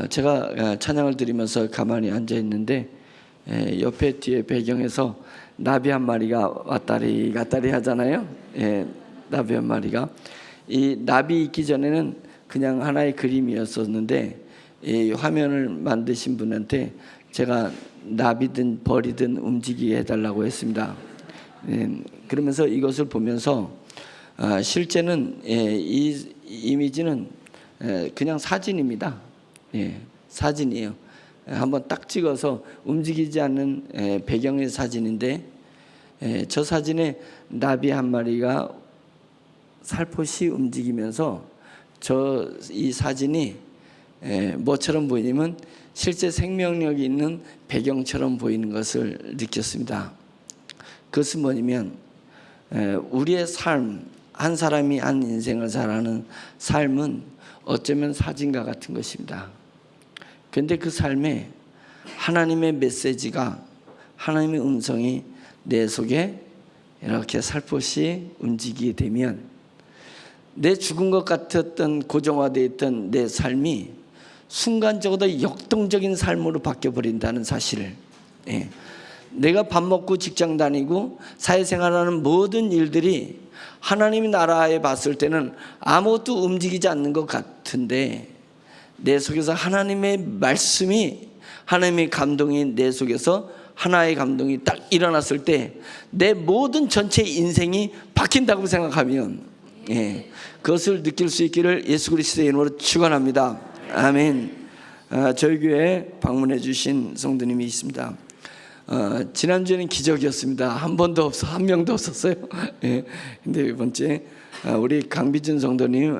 제가 찬양을 드리면서 가만히 앉아 있는데 옆에 뒤에 배경에서 나비 한 마리가 왔다리 갔다리 하잖아요. 나비 한 마리가, 이 나비 있기 전에는 그냥 하나의 그림이었었는데 이 화면을 만드신 분한테 제가 나비든 벌이든 움직이게 해달라고 했습니다. 그러면서 이것을 보면서 실제는 이 이미지는 그냥 사진입니다. 사진이에요. 한번 딱 찍어서 움직이지 않는 배경의 사진인데, 저 사진에 나비 한 마리가 살포시 움직이면서 이 사진이 뭐처럼 보이냐면 실제 생명력이 있는 배경처럼 보이는 것을 느꼈습니다. 그것은 뭐냐면 우리의 삶, 한 사람이 한 인생을 살아가는 삶은 어쩌면 사진과 같은 것입니다. 그런데 그 삶에 하나님의 메시지가, 하나님의 음성이 내 속에 이렇게 살포시 움직이게 되면 내 죽은 것 같았던, 고정화되어 있던 내 삶이 순간적으로 역동적인 삶으로 바뀌어버린다는 사실을, 내가 밥 먹고 직장 다니고 사회생활하는 모든 일들이 하나님의 나라에 봤을 때는 아무것도 움직이지 않는 것 같은데, 내 속에서 하나님의 말씀이, 하나님의 감동이 내 속에서 하나의 감동이 딱 일어났을 때 내 모든 전체 인생이 바뀐다고 생각하면 그것을 느낄 수 있기를 예수 그리스도의 이름으로 축원합니다. 아멘. 저희 교회에 방문해 주신 성도님이 있습니다. 지난주에는 기적이었습니다. 한 명도 없었어요. 근데 이번 주에 우리 강비준 성도님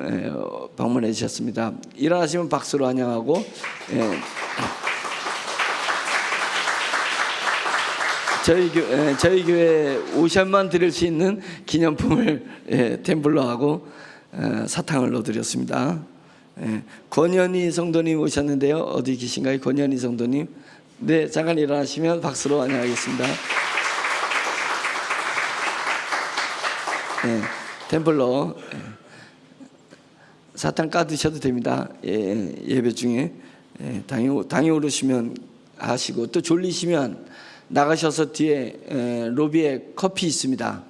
방문해 주셨습니다. 일어나시면 박수로 환영하고, 저희 교회 오션만 드릴 수 있는 기념품을 템블러하고 사탕을 넣어드렸습니다. 권현희 성도님 오셨는데요. 어디 계신가요? 권현희 성도님. 네, 잠깐 일어나시면 박수로 환영하겠습니다. 템블러 사탕 까드셔도 됩니다. 예배 중에 당이 오르시면 하시고, 또 졸리시면 나가셔서 뒤에 로비에 커피 있습니다.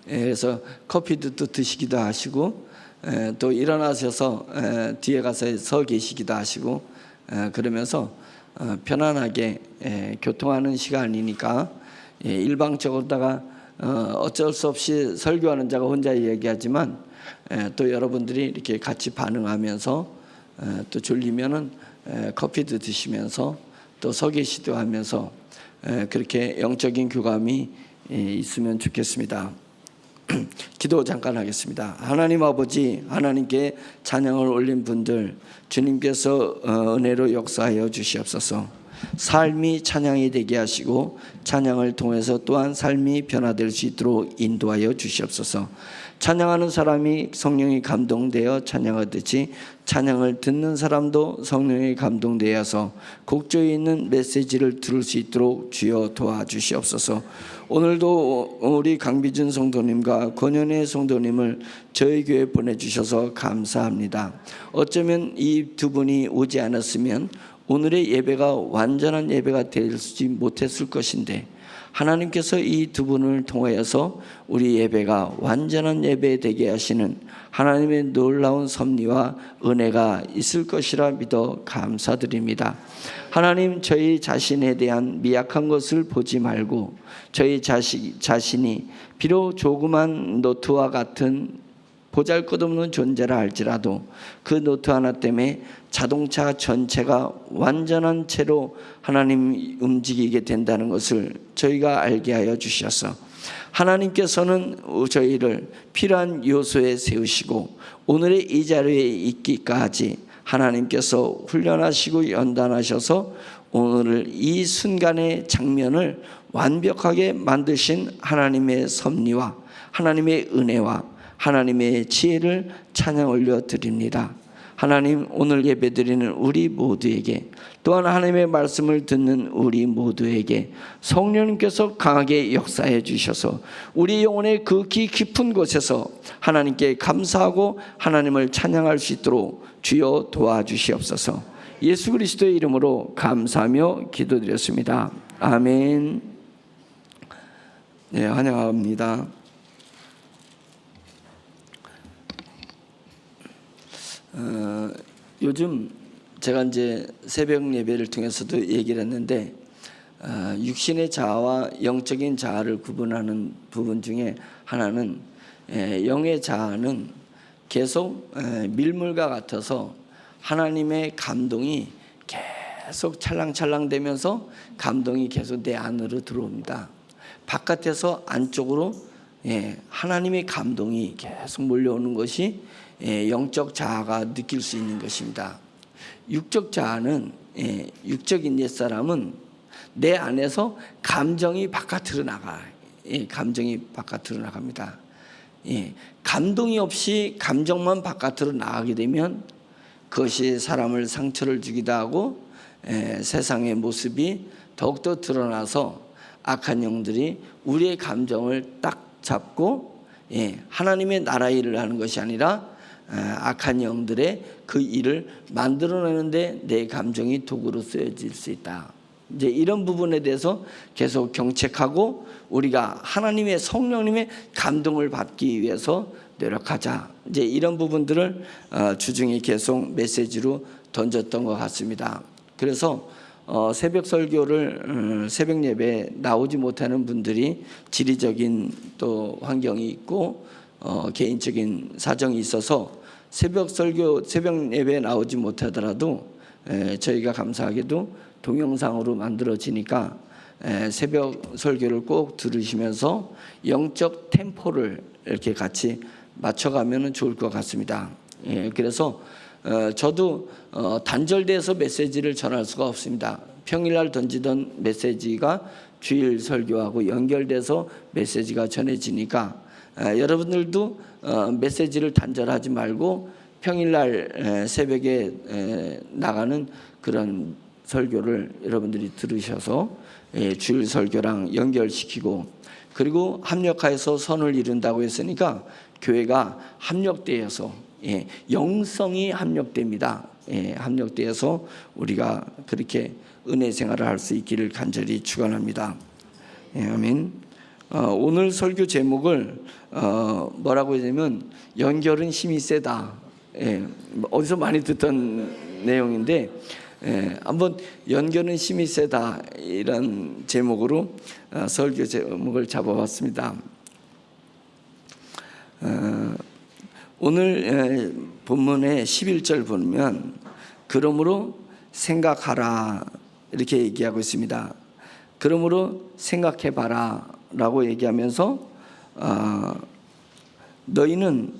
그래서 커피도 또 드시기도 하시고, 또 일어나셔서 뒤에 가서 서 계시기도 하시고, 그러면서 편안하게 교통하는 시간이니까 일방적으로다가 어쩔 수 없이 설교하는 자가 혼자 얘기하지만 또 여러분들이 이렇게 같이 반응하면서 또 졸리면은 커피도 드시면서 또 서 계시기도 하면서 그렇게 영적인 교감이 있으면 좋겠습니다. 기도 잠깐 하겠습니다. 하나님 아버지, 하나님께 찬양을 올린 분들 주님께서 은혜로 역사하여 주시옵소서. 삶이 찬양이 되게 하시고 찬양을 통해서 또한 삶이 변화될 수 있도록 인도하여 주시옵소서. 찬양하는 사람이 성령이 감동되어 찬양하듯이 찬양을 듣는 사람도 성령이 감동되어서 곡조에 있는 메시지를 들을 수 있도록 주여 도와주시옵소서. 오늘도 우리 강비준 성도님과 권현혜 성도님을 저희 교회에 보내주셔서 감사합니다. 어쩌면 이 두 분이 오지 않았으면 오늘의 예배가 완전한 예배가 되지 못했을 것인데, 하나님께서 이 두 분을 통하여서 우리 예배가 완전한 예배 되게 하시는 하나님의 놀라운 섭리와 은혜가 있을 것이라 믿어 감사드립니다. 하나님, 저희 자신에 대한 미약한 것을 보지 말고 저희 자신이 비록 조그만 노트와 같은 보잘것없는 존재라 할지라도 그 노트 하나 때문에 자동차 전체가 완전한 채로 하나님 움직이게 된다는 것을 저희가 알게 하여 주셔서, 하나님께서는 저희를 필요한 요소에 세우시고 오늘의 이 자리에 있기까지 하나님께서 훈련하시고 연단하셔서 오늘 이 순간의 장면을 완벽하게 만드신 하나님의 섭리와 하나님의 은혜와 하나님의 지혜를 찬양 올려드립니다. 하나님, 오늘 예배드리는 우리 모두에게, 또한 하나님의 말씀을 듣는 우리 모두에게 성령님께서 강하게 역사해 주셔서 우리 영혼의 그 깊은 곳에서 하나님께 감사하고 하나님을 찬양할 수 있도록 주여 도와주시옵소서. 예수 그리스도의 이름으로 감사하며 기도드렸습니다. 아멘. 네, 환영합니다. 요즘 제가 이제 새벽 예배를 통해서도 얘기를 했는데, 육신의 자아와 영적인 자아를 구분하는 부분 중에 하나는, 영의 자아는 계속 밀물과 같아서 하나님의 감동이 계속 찰랑찰랑 되면서 감동이 계속 내 안으로 들어옵니다. 바깥에서 안쪽으로 하나님의 감동이 계속 몰려오는 것이 영적 자아가 느낄 수 있는 것입니다. 육적 자아는, 육적인 옛사람은 내 안에서 감정이 바깥으로 나가요. 감정이 바깥으로 나갑니다. 감동이 없이 감정만 바깥으로 나가게 되면 그것이 사람을 상처를 주기도 하고 세상의 모습이 더욱더 드러나서 악한 영들이 우리의 감정을 딱 잡고 하나님의 나라 일을 하는 것이 아니라 악한 영들의 그 일을 만들어내는데 내 감정이 도구로 쓰여질 수 있다. 이제 이런 부분에 대해서 계속 경책하고 우리가 하나님의 성령님의 감동을 받기 위해서 노력하자. 이제 이런 부분들을 주중에 계속 메시지로 던졌던 것 같습니다. 그래서 새벽 설교를 새벽 예배에 나오지 못하는 분들이 지리적인 또 환경이 있고 개인적인 사정이 있어서 새벽 설교, 새벽 예배에 나오지 못하더라도 저희가 감사하게도 동영상으로 만들어지니까 새벽 설교를 꼭 들으시면서 영적 템포를 이렇게 같이 맞춰가면 좋을 것 같습니다. 그래서 저도 단절돼서 메시지를 전할 수가 없습니다. 평일날 던지던 메시지가 주일 설교하고 연결돼서 메시지가 전해지니까 여러분들도 메시지를 단절하지 말고 평일날 새벽에 나가는 그런 설교를 여러분들이 들으셔서 주일 설교랑 연결시키고, 그리고 합력하여서 선을 이룬다고 했으니까 교회가 합력되어서 영성이 합력됩니다. 합력되어서 우리가 그렇게 은혜 생활을 할 수 있기를 간절히 축원합니다. 아멘. 오늘 설교 제목을 뭐라고 하냐면 연결은 힘이 세다. 어디서 많이 듣던 내용인데 한번 연결은 힘이 세다 이런 제목으로 설교 제목을 잡아봤습니다. 오늘 본문의 11절 보면 그러므로 생각하라 이렇게 얘기하고 있습니다. 그러므로 생각해봐라 라고 얘기하면서 너희는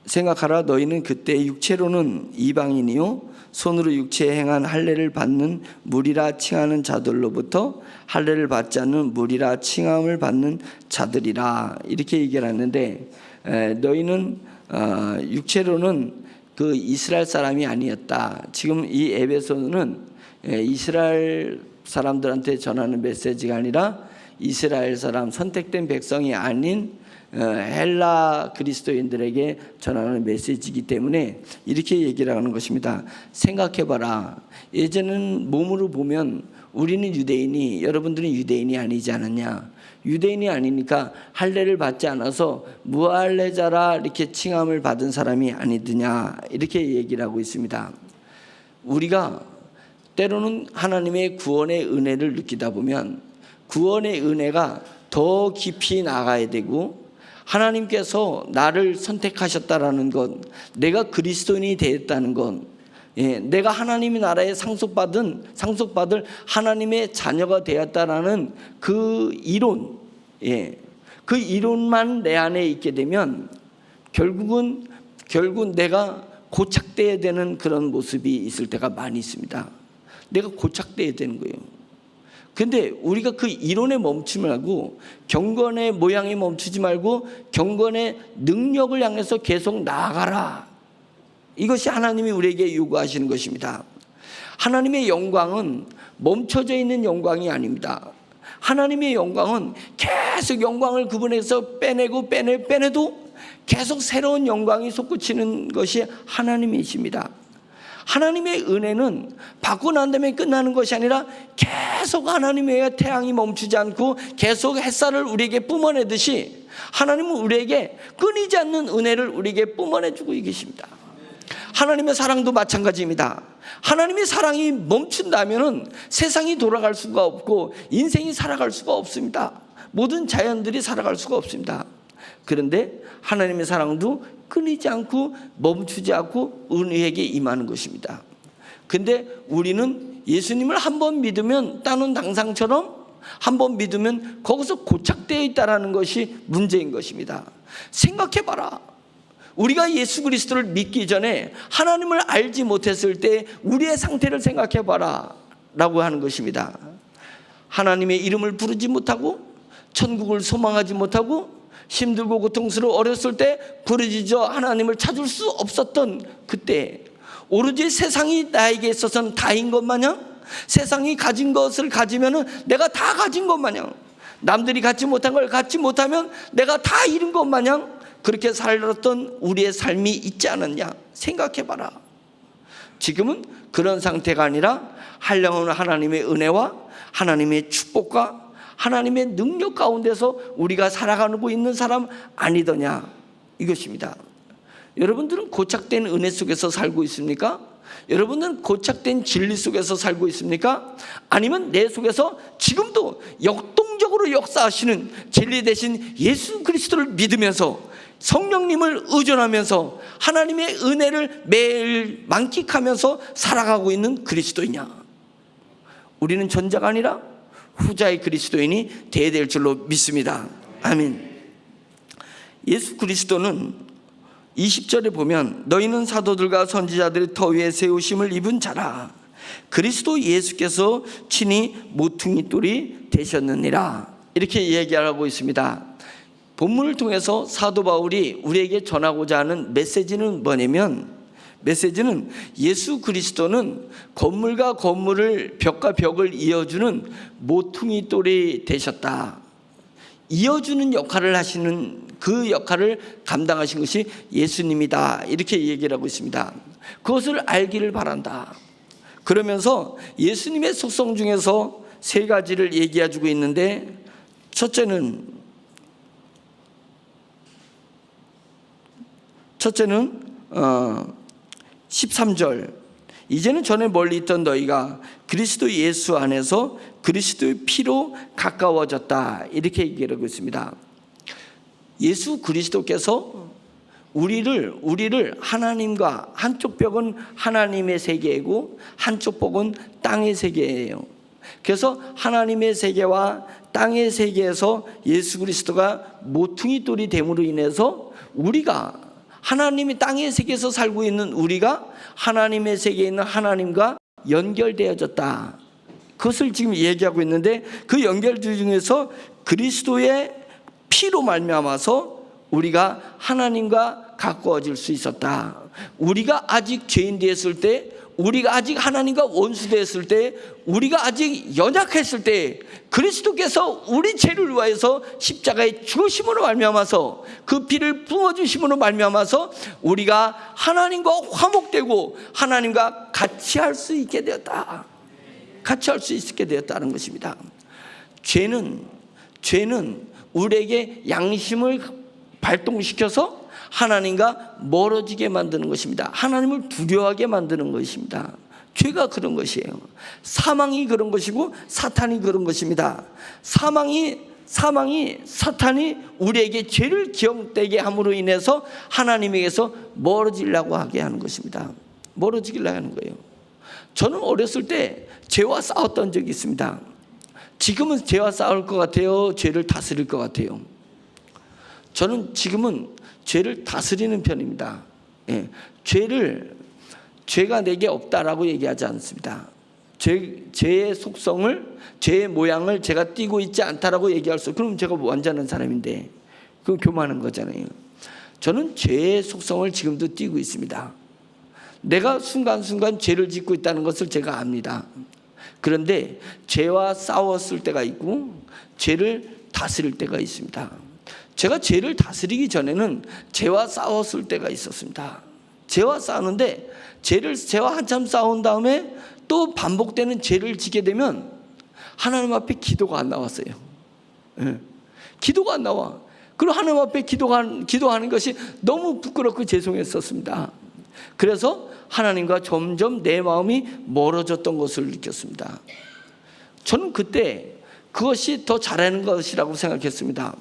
생각하라. 너희는 그때 육체로는 이방인이요 손으로 육체에 행한 할례를 받는 무리라 칭하는 자들로부터 할례를 받지 않는 무리라 칭함을 받는 자들이라 이렇게 얘기를 하는데, 너희는 육체로는 그 이스라엘 사람이 아니었다. 지금 이 에베소는 이스라엘 사람들한테 전하는 메시지가 아니라 이스라엘 사람 선택된 백성이 아닌 헬라 그리스도인들에게 전하는 메시지이기 때문에 이렇게 얘기를 하는 것입니다. 생각해봐라. 예전은 몸으로 보면 우리는 유대인이, 여러분들은 유대인이 아니지 않느냐. 유대인이 아니니까 할례를 받지 않아서 무할례자라 이렇게 칭함을 받은 사람이 아니더냐 이렇게 얘기를 하고 있습니다. 우리가 때로는 하나님의 구원의 은혜를 느끼다 보면 구원의 은혜가 더 깊이 나가야 되고, 하나님께서 나를 선택하셨다라는 것, 내가 그리스도인이 되었다는 것, 내가 하나님의 나라에 상속받을 하나님의 자녀가 되었다라는 그 이론, 그 이론만 내 안에 있게 되면 결국 내가 고착돼야 되는 그런 모습이 있을 때가 많이 있습니다. 내가 고착돼야 되는 거예요. 근데 우리가 그 이론에 멈추지 말고 경건의 모양에 멈추지 말고 경건의 능력을 향해서 계속 나아가라. 이것이 하나님이 우리에게 요구하시는 것입니다. 하나님의 영광은 멈춰져 있는 영광이 아닙니다. 하나님의 영광은 계속 영광을 그분에서 빼내도 계속 새로운 영광이 솟구치는 것이 하나님이십니다. 하나님의 은혜는 받고 난 다음에 끝나는 것이 아니라 계속 하나님의 태양이 멈추지 않고 계속 햇살을 우리에게 뿜어내듯이 하나님은 우리에게 끊이지 않는 은혜를 우리에게 뿜어내주고 계십니다. 하나님의 사랑도 마찬가지입니다. 하나님의 사랑이 멈춘다면 세상이 돌아갈 수가 없고 인생이 살아갈 수가 없습니다. 모든 자연들이 살아갈 수가 없습니다. 그런데 하나님의 사랑도 끊이지 않고 멈추지 않고 우리에게 임하는 것입니다. 근데 우리는 예수님을 한번 믿으면 따놓은 당상처럼 한번 믿으면 거기서 고착되어 있다는 것이 문제인 것입니다. 생각해봐라. 우리가 예수 그리스도를 믿기 전에 하나님을 알지 못했을 때 우리의 상태를 생각해봐라 라고 하는 것입니다. 하나님의 이름을 부르지 못하고 천국을 소망하지 못하고 힘들고 고통스러워 어렸을 때 부르짖어 하나님을 찾을 수 없었던 그때 오로지 세상이 나에게 있어서는 다인 것 마냥 세상이 가진 것을 가지면 내가 다 가진 것 마냥 남들이 갖지 못한 걸 갖지 못하면 내가 다 잃은 것 마냥 그렇게 살았던 우리의 삶이 있지 않았냐 생각해봐라. 지금은 그런 상태가 아니라 한량없는 하나님의 은혜와 하나님의 축복과 하나님의 능력 가운데서 우리가 살아가고 있는 사람 아니더냐 이것입니다. 여러분들은 고착된 은혜 속에서 살고 있습니까? 여러분들은 고착된 진리 속에서 살고 있습니까? 아니면 내 속에서 지금도 역동적으로 역사하시는 진리 대신 예수 그리스도를 믿으면서 성령님을 의존하면서 하나님의 은혜를 매일 만끽하면서 살아가고 있는 그리스도이냐? 우리는 전자가 아니라 후자의 그리스도인이 되어야 될 줄로 믿습니다. 아멘. 예수 그리스도는 20절에 보면 너희는 사도들과 선지자들의 터 위에 세우심을 입은 자라. 그리스도 예수께서 친히 모퉁이 돌이 되셨느니라. 이렇게 얘기하고 있습니다. 본문을 통해서 사도 바울이 우리에게 전하고자 하는 메시지는 뭐냐면 메시지는 예수 그리스도는 건물과 건물을 벽과 벽을 이어주는 모퉁이 돌이 되셨다. 이어주는 역할을 하시는 그 역할을 감당하신 것이 예수님이다. 이렇게 얘기를 하고 있습니다. 그것을 알기를 바란다. 그러면서 예수님의 속성 중에서 세 가지를 얘기해 주고 있는데 첫째는 13절 이제는 전에 멀리 있던 너희가 그리스도 예수 안에서 그리스도의 피로 가까워졌다. 이렇게 얘기하고 있습니다. 예수 그리스도께서 우리를 하나님과 한쪽 벽은 하나님의 세계이고 한쪽 벽은 땅의 세계예요. 그래서 하나님의 세계와 땅의 세계에서 예수 그리스도가 모퉁이 돌이 됨으로 인해서 우리가 하나님이 땅의 세계에서 살고 있는 우리가 하나님의 세계에 있는 하나님과 연결되어졌다. 그것을 지금 얘기하고 있는데 그 연결 중에서 그리스도의 피로 말미암아서 우리가 하나님과 가까워질 수 있었다. 우리가 아직 죄인 되었을 때, 우리가 아직 하나님과 원수 되었을 때, 우리가 아직 연약했을 때 그리스도께서 우리 죄를 위하여서 십자가에 죽으심으로 말미암아서 그 피를 부어주심으로 말미암아서 우리가 하나님과 화목되고 하나님과 같이 할 수 있게 되었다. 같이 할 수 있게 되었다는 것입니다. 죄는 우리에게 양심을 발동시켜서 하나님과 멀어지게 만드는 것입니다. 하나님을 두려워하게 만드는 것입니다. 죄가 그런 것이에요. 사망이 그런 것이고 사탄이 그런 것입니다. 사탄이 우리에게 죄를 기억되게 함으로 인해서 하나님에게서 멀어지려고 하게 하는 것입니다. 멀어지기를 하는 거예요. 저는 어렸을 때 죄와 싸웠던 적이 있습니다. 지금은 죄와 싸울 것 같아요? 죄를 다스릴 것 같아요? 저는 지금은 죄를 다스리는 편입니다. 예, 죄가 내게 없다라고 얘기하지 않습니다. 죄의 속성을, 죄의 모양을 제가 띠고 있지 않다라고 얘기할 수, 그럼 제가 완전한 사람인데 그건 교만한 거잖아요. 저는 죄의 속성을 지금도 띠고 있습니다. 내가 순간순간 죄를 짓고 있다는 것을 제가 압니다. 그런데 죄와 싸웠을 때가 있고 죄를 다스릴 때가 있습니다. 제가 죄를 다스리기 전에는 죄와 싸웠을 때가 있었습니다. 죄와 싸우는데 죄와 한참 싸운 다음에 또 반복되는 죄를 지게 되면 하나님 앞에 기도가 안 나왔어요. 예. 기도가 안 나와. 그리고 하나님 앞에 기도하는 것이 너무 부끄럽고 죄송했었습니다. 그래서 하나님과 점점 내 마음이 멀어졌던 것을 느꼈습니다. 저는 그때 그것이 더 잘하는 것이라고 생각했습니다.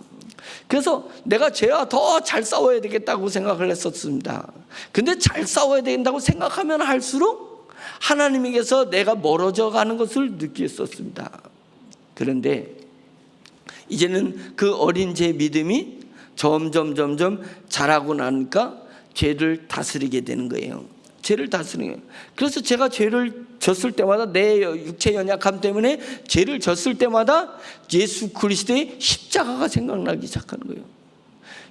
그래서 내가 죄와 더 잘 싸워야 되겠다고 생각을 했었습니다. 근데 잘 싸워야 된다고 생각하면 할수록 하나님에게서 내가 멀어져 가는 것을 느꼈었습니다. 그런데 이제는 그 어린 제 믿음이 점점 자라고 나니까 죄를 다스리게 되는 거예요. 죄를 다스리는 거예요. 그래서 제가 죄를 졌을 때마다 내 육체 연약함 때문에 죄를 졌을 때마다 예수 그리스도의 십자가가 생각나기 시작하는 거예요.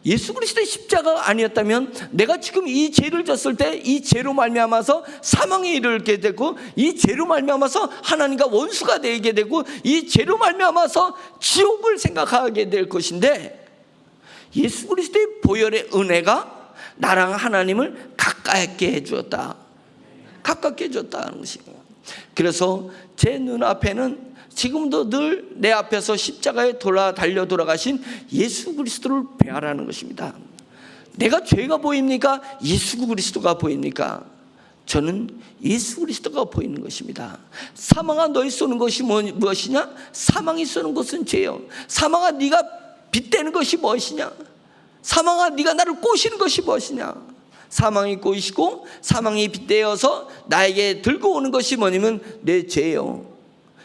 예수 그리스도의 십자가가 아니었다면 내가 지금 이 죄를 졌을 때 이 죄로 말미암아서 사망에 이르게 되고, 이 죄로 말미암아서 하나님과 원수가 되게 되고, 이 죄로 말미암아서 지옥을 생각하게 될 것인데, 예수 그리스도의 보혈의 은혜가 나랑 하나님을 가깝게 해주었다. 가깝게 해줬다는 것이에요. 그래서 제 눈앞에는 지금도 늘 내 앞에서 십자가에 달려 돌아가신 예수 그리스도를 배하라는 것입니다. 내가 죄가 보입니까? 예수 그리스도가 보입니까? 저는 예수 그리스도가 보이는 것입니다. 사망아 너희 쏘는 것이 무엇이냐? 사망이 쏘는 것은 죄요. 사망아 네가 빗대는 것이 무엇이냐? 사망아 네가 나를 꼬시는 것이 무엇이냐? 사망이 꼬이시고 사망이 빗대어서 나에게 들고 오는 것이 뭐냐면 내 죄요.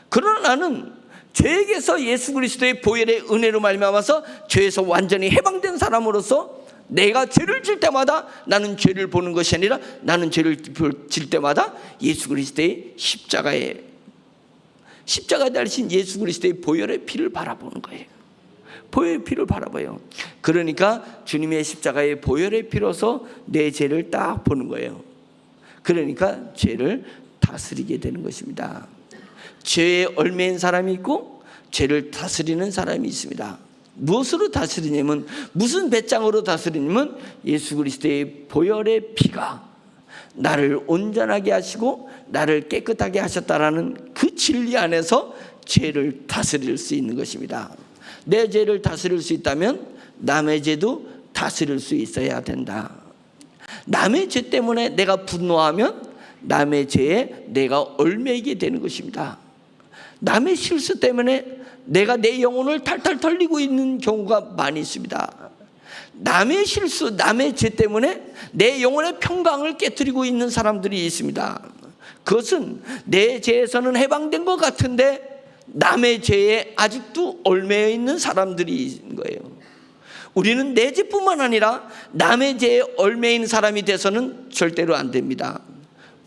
그러나 나는 죄에게서 예수 그리스도의 보혈의 은혜로 말미암아서 죄에서 완전히 해방된 사람으로서 내가 죄를 질 때마다 나는 죄를 보는 것이 아니라 나는 죄를 질 때마다 예수 그리스도의 십자가에 달리신 예수 그리스도의 보혈의 피를 바라보는 거예요. 보혈의 피를 바라봐요. 그러니까 주님의 십자가의 보혈의 피로서 내 죄를 딱 보는 거예요. 그러니까 죄를 다스리게 되는 것입니다. 죄에 얽매인 사람이 있고 죄를 다스리는 사람이 있습니다. 무엇으로 다스리냐면, 무슨 배짱으로 다스리냐면 예수 그리스도의 보혈의 피가 나를 온전하게 하시고 나를 깨끗하게 하셨다라는 그 진리 안에서 죄를 다스릴 수 있는 것입니다. 내 죄를 다스릴 수 있다면 남의 죄도 다스릴 수 있어야 된다. 남의 죄 때문에 내가 분노하면 남의 죄에 내가 얽매이게 되는 것입니다. 남의 실수 때문에 내가 내 영혼을 탈탈 털리고 있는 경우가 많이 있습니다. 남의 실수, 남의 죄 때문에 내 영혼의 평강을 깨뜨리고 있는 사람들이 있습니다. 그것은 내 죄에서는 해방된 것 같은데 남의 죄에 아직도 얽매여 있는 사람들이 있는 거예요. 우리는 내 죄뿐만 아니라 남의 죄에 얽매여 있는 사람이 돼서는 절대로 안 됩니다.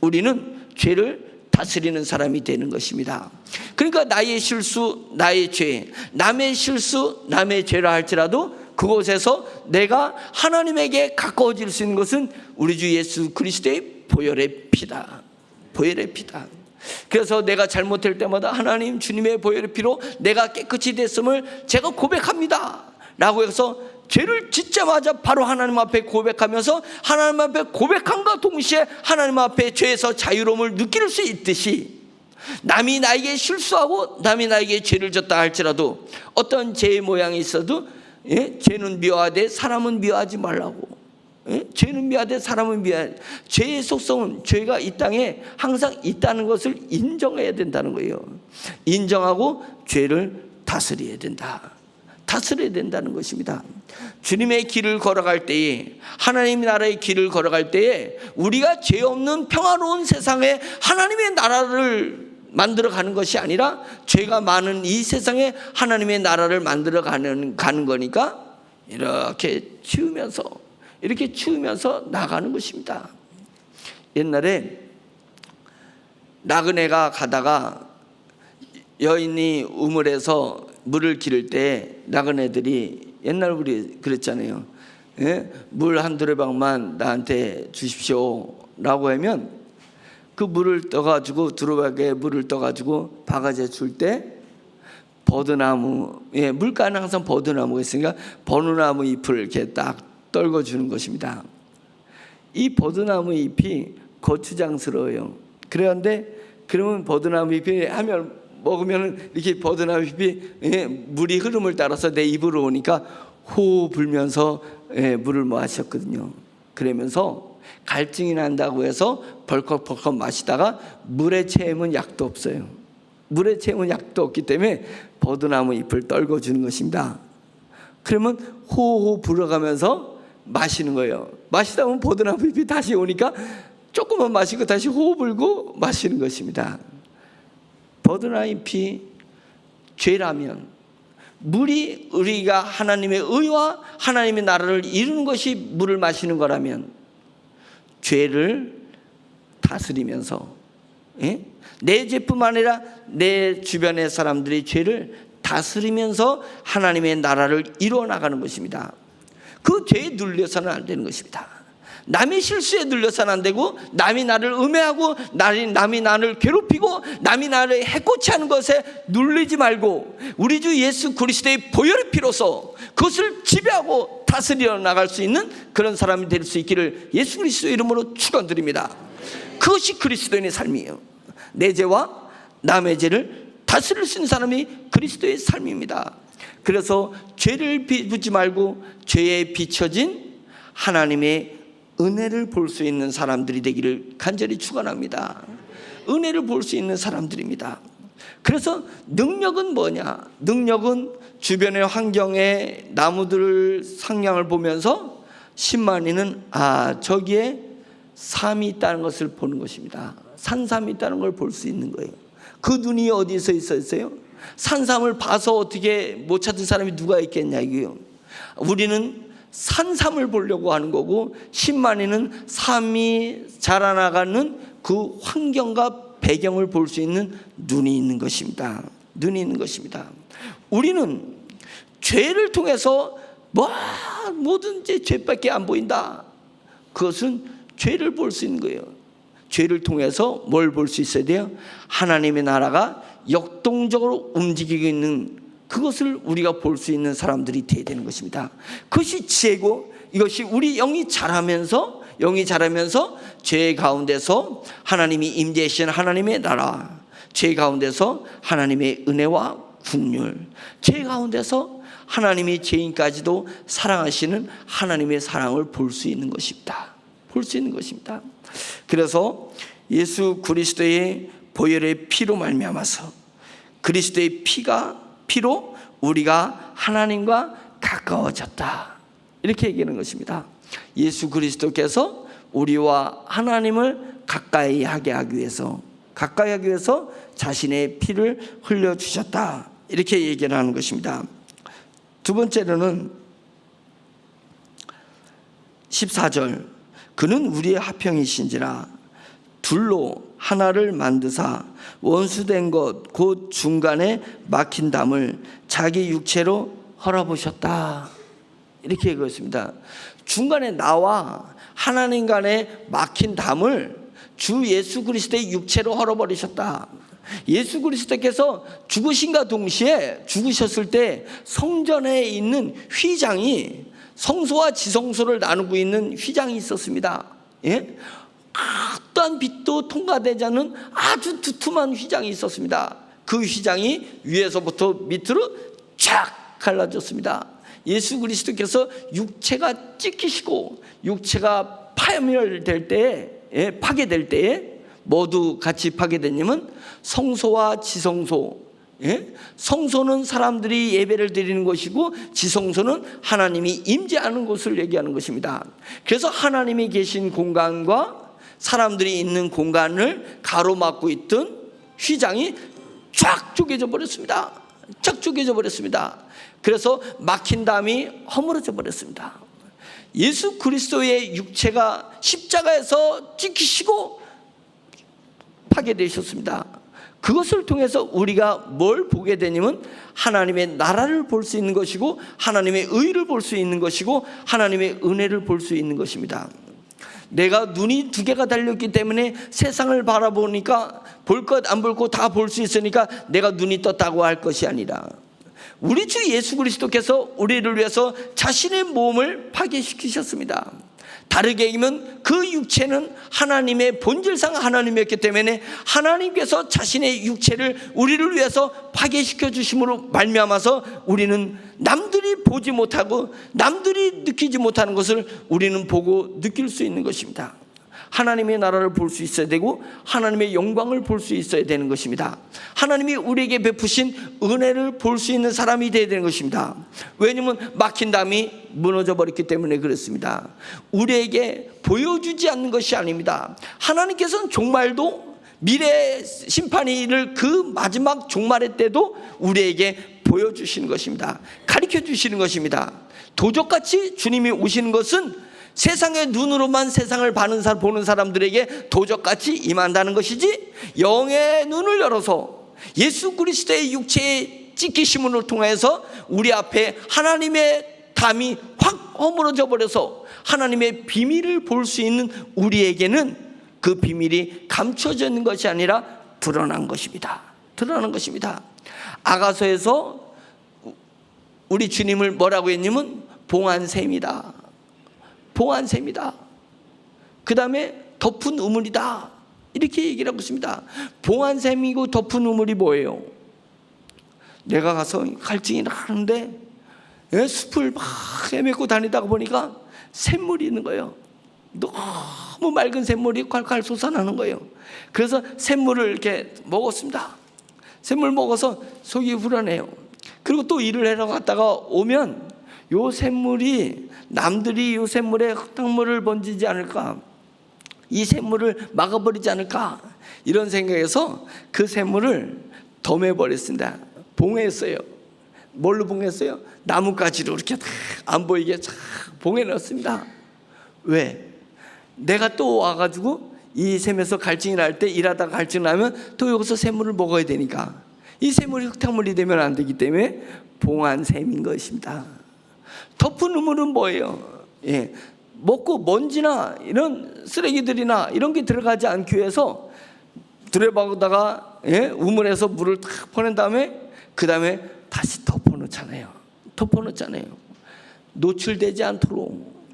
우리는 죄를 다스리는 사람이 되는 것입니다. 그러니까 나의 실수, 나의 죄, 남의 실수, 남의 죄라 할지라도 그곳에서 내가 하나님에게 가까워질 수 있는 것은 우리 주 예수 그리스도의 보혈의 피다. 보혈의 피다. 그래서 내가 잘못할 때마다 하나님 주님의 보혈의 피로 내가 깨끗이 됐음을 제가 고백합니다 라고 해서 죄를 짓자마자 바로 하나님 앞에 고백하면서 하나님 앞에 고백함과 동시에 하나님 앞에 죄에서 자유로움을 느낄 수 있듯이, 남이 나에게 실수하고 남이 나에게 죄를 졌다 할지라도 어떤 죄의 모양이 있어도 죄는 미워하되 사람은 미워하지 말라고. 죄는 미워하되 사람은 미워하지. 죄의 속성은 죄가 이 땅에 항상 있다는 것을 인정해야 된다는 거예요. 인정하고 죄를 다스려야 된다. 다스려야 된다는 것입니다. 주님의 길을 걸어갈 때에, 하나님의 나라의 길을 걸어갈 때에 우리가 죄 없는 평화로운 세상에 하나님의 나라를 만들어가는 것이 아니라 죄가 많은 이 세상에 하나님의 나라를 만들어가는 거니까 이렇게 치우면서 나가는 것입니다. 옛날에 나그네가 가다가 여인이 우물에서 물을 기를 때 나그네들이, 옛날 우리 그랬잖아요. 물 한 두레방만 나한테 주십시오 라고 하면 그 물을 떠가지고, 두루박에 물을 떠가지고 바가지에 줄 때 버드나무, 물가는 항상 버드나무가 있으니까 버드나무 잎을 이렇게 딱 떨궈주는 것입니다. 이 버드나무 잎이 거추장스러워요. 그러면 버드나무 잎이 먹으면 이렇게 버드나무 잎이 물이 흐름을 따라서 내 입으로 오니까 호호 불면서 물을 마셨거든요. 그러면서 갈증이 난다고 해서 벌컥벌컥 마시다가 물에 채우면 약도 없어요. 물에 채우면 약도 없기 때문에 버드나무 잎을 떨궈주는 것입니다. 그러면 호호 불어가면서 마시는 거예요. 마시다 보면 버드나무 잎이 다시 오니까 조금만 마시고 다시 호호 불고 마시는 것입니다. 버드나무 잎이 죄라면, 물이 우리가 하나님의 의와 하나님의 나라를 이루는 것이 물을 마시는 거라면, 죄를 다스리면서 내 죄뿐 아니라 내 주변의 사람들이 죄를 다스리면서 하나님의 나라를 이루어 나가는 것입니다. 그 죄에 눌려서는 안 되는 것입니다. 남의 실수에 눌려서는 안 되고, 남이 나를 음해하고 남이 나를 괴롭히고 남이 나를 해코지 하는 것에 눌리지 말고 우리 주 예수 그리스도의 보혈의 피로서 그것을 지배하고 다스려 나갈 수 있는 그런 사람이 될 수 있기를 예수 그리스도의 이름으로 축원드립니다. 그것이 그리스도인의 삶이에요. 내 죄와 남의 죄를 다스릴 수 있는 사람이 그리스도의 삶입니다. 그래서 죄를 비웃지 말고 죄에 비춰진 하나님의 은혜를 볼 수 있는 사람들이 되기를 간절히 축원합니다. 은혜를 볼 수 있는 사람들입니다. 그래서 능력은 뭐냐? 능력은 주변의 환경에 나무들 상량을 보면서 신만이는 저기에 삶이 있다는 것을 보는 것입니다. 산삼이 있다는 걸 볼 수 있는 거예요. 그 눈이 어디서 있었어요? 산삼을 봐서 어떻게 못 찾은 사람이 누가 있겠냐 이거요. 우리는 산삼을 보려고 하는 거고, 신만이는 삶이 자라나가는 그 환경과 배경을 볼 수 있는 눈이 있는 것입니다. 눈이 있는 것입니다. 우리는 죄를 통해서 뭐든지 죄밖에 안 보인다. 그것은 죄를 볼 수 있는 거예요. 죄를 통해서 뭘 볼 수 있어야 돼요? 하나님의 나라가 역동적으로 움직이고 있는 그것을 우리가 볼 수 있는 사람들이 되어야 되는 것입니다. 그것이 지혜고, 이것이 우리 영이 자라면서 죄 가운데서 하나님이 임재하시는 하나님의 나라, 죄 가운데서 하나님의 은혜와 긍휼, 죄 가운데서 하나님이 죄인까지도 사랑하시는 하나님의 사랑을 볼 수 있는 것입니다. 볼 수 있는 것입니다. 그래서 예수 그리스도의 보혈의 피로 말미암아서, 그리스도의 피로 우리가 하나님과 가까워졌다, 이렇게 얘기하는 것입니다. 예수 그리스도께서 우리와 하나님을 가까이 하게 하기 위해서 자신의 피를 흘려주셨다, 이렇게 얘기를 하는 것입니다. 두 번째로는 14절, 그는 우리의 화평이신지라 둘로 하나를 만드사 원수된 것 곧 중간에 막힌 담을 자기 육체로 헐어보셨다, 이렇게 얘기했습니다. 중간에 나와 하나님 간에 막힌 담을 주 예수 그리스도의 육체로 헐어버리셨다. 예수 그리스도께서 죽으신과 동시에 죽으셨을 때 성전에 있는 휘장이, 성소와 지성소를 나누고 있는 휘장이 있었습니다. 어떠한 빛도 통과되지 않는 아주 두툼한 휘장이 있었습니다. 그 휘장이 위에서부터 밑으로 쫙 갈라졌습니다. 예수 그리스도께서 육체가 찢기시고 육체가 파멸될 때에, 파괴될 때에 모두 같이 파괴되냐면 성소와 지성소, 성소는 사람들이 예배를 드리는 것이고 지성소는 하나님이 임재하는 곳을 얘기하는 것입니다. 그래서 하나님이 계신 공간과 사람들이 있는 공간을 가로막고 있던 휘장이 쫙 쪼개져 버렸습니다. 쫙 쪼개져 버렸습니다. 그래서 막힌 담이 허물어져 버렸습니다. 예수 그리스도의 육체가 십자가에서 찍히시고 파괴되셨습니다. 그것을 통해서 우리가 뭘 보게 되냐면 하나님의 나라를 볼 수 있는 것이고, 하나님의 의를 볼 수 있는 것이고, 하나님의 은혜를 볼 수 있는 것입니다. 내가 눈이 두 개가 달렸기 때문에 세상을 바라보니까 볼 것 안 볼 것 다 볼 수 있으니까 내가 눈이 떴다고 할 것이 아니라, 우리 주 예수 그리스도께서 우리를 위해서 자신의 몸을 파괴시키셨습니다. 다르게 얘기하면 그 육체는 하나님의 본질상 하나님이었기 때문에 하나님께서 자신의 육체를 우리를 위해서 파괴시켜 주심으로 말미암아서 우리는 남들이 보지 못하고 남들이 느끼지 못하는 것을 우리는 보고 느낄 수 있는 것입니다. 하나님의 나라를 볼 수 있어야 되고 하나님의 영광을 볼 수 있어야 되는 것입니다. 하나님이 우리에게 베푸신 은혜를 볼 수 있는 사람이 되어야 되는 것입니다. 왜냐하면 막힌 담이 무너져 버렸기 때문에 그렇습니다. 우리에게 보여주지 않는 것이 아닙니다. 하나님께서는 종말도 미래 심판의 일을 그 마지막 종말의 때도 우리에게 보여주시는 것입니다. 가르쳐 주시는 것입니다. 도적같이 주님이 오시는 것은 세상의 눈으로만 세상을 보는 사람들에게 도적같이 임한다는 것이지, 영의 눈을 열어서 예수 그리스도의 육체의 찢기심을 통해서 우리 앞에 하나님의 담이 확 허물어져 버려서 하나님의 비밀을 볼 수 있는 우리에게는 그 비밀이 감춰져 있는 것이 아니라 드러난 것입니다. 드러난 것입니다. 아가서에서 우리 주님을 뭐라고 했냐면 봉한샘이다, 봉한샘이다, 그 다음에 덮은 우물이다, 이렇게 얘기를 하고 있습니다. 봉한샘이고 덮은 우물이 뭐예요? 내가 가서 갈증이 나는데 숲을 막 헤매고 다니다가 보니까 샘물이 있는 거예요. 너무 맑은 샘물이 콸콸 솟아나는 거예요. 그래서 샘물을 이렇게 먹었습니다. 샘물 먹어서 속이 후련해요. 그리고 또 일을 하러 갔다가 오면 요 샘물이 남들이 요 샘물에 흙탕물을 번지지 않을까, 이 샘물을 막아버리지 않을까, 이런 생각에서 그 샘물을 덤해버렸습니다. 봉했어요. 뭘로 봉했어요? 나뭇가지로 이렇게 안 보이게 봉해 넣었습니다. 왜? 내가 또 와가지고 이 샘에서 갈증이 날 때, 일하다가 갈증 나면 또 여기서 샘물을 먹어야 되니까 이 샘물이 흙탕물이 되면 안 되기 때문에 봉한 샘인 것입니다. 덮은 우물은 뭐예요? 먹고 먼지나 이런 쓰레기들이나 이런 게 들어가지 않기 위해서 들여박다가 우물에서 물을 탁 퍼낸 다음에 그 다음에 다시 덮어놓잖아요. 덮어놓잖아요. 노출되지 않도록.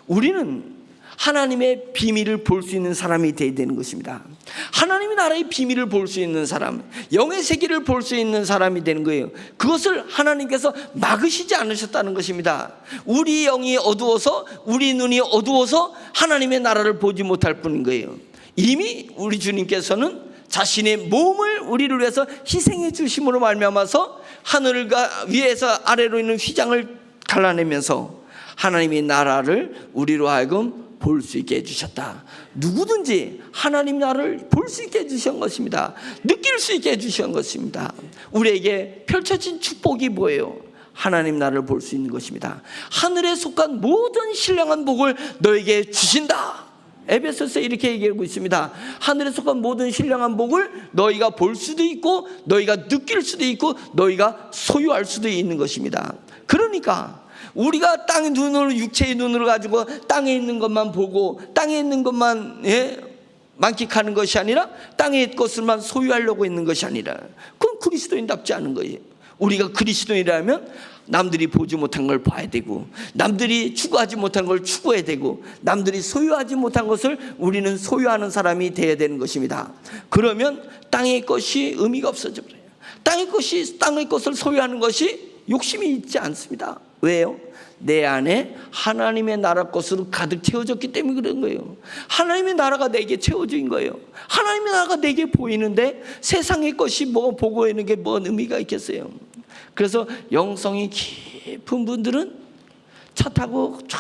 우리는 하나님의 비밀을 볼 수 있는 사람이 되어야 되는 것입니다. 하나님의 나라의 비밀을 볼 수 있는 사람, 영의 세계를 볼 수 있는 사람이 되는 거예요. 그것을 하나님께서 막으시지 않으셨다는 것입니다. 우리 영이 어두워서, 우리 눈이 어두워서 하나님의 나라를 보지 못할 뿐인 거예요. 이미 우리 주님께서는 자신의 몸을 우리를 위해서 희생해 주심으로 말미암아서 하늘과 위에서 아래로 있는 휘장을 갈라내면서 하나님의 나라를 우리로 하여금 볼 수 있게 해주셨다. 누구든지 하나님 나라를 볼 수 있게 해주신 것입니다. 느낄 수 있게 해주신 것입니다. 우리에게 펼쳐진 축복이 뭐예요? 하나님 나라를 볼 수 있는 것입니다. 하늘에 속한 모든 신령한 복을 너에게 주신다. 에베소서에 이렇게 얘기하고 있습니다. 하늘에 속한 모든 신령한 복을 너희가 볼 수도 있고 너희가 느낄 수도 있고 너희가 소유할 수도 있는 것입니다. 그러니까 우리가 땅의 눈으로, 육체의 눈으로 가지고 땅에 있는 것만 보고 땅에 있는 것만 만끽하는 것이 아니라 땅의 것을만 소유하려고 있는 것이 아니라, 그건 그리스도인답지 않은 거예요. 우리가 그리스도인이라면 남들이 보지 못한 걸 봐야 되고, 남들이 추구하지 못한 걸 추구해야 되고, 남들이 소유하지 못한 것을 우리는 소유하는 사람이 되어야 되는 것입니다. 그러면 땅의 것이 의미가 없어져 버려요. 땅의 것을 소유하는 것이 욕심이 있지 않습니다. 왜요? 내 안에 하나님의 나라 것으로 가득 채워졌기 때문에 그런 거예요. 하나님의 나라가 내게 채워진 거예요. 하나님의 나라가 내게 보이는데 세상의 것이 뭐 보고 있는 게 뭔 의미가 있겠어요? 그래서 영성이 깊은 분들은 차 타고 쫙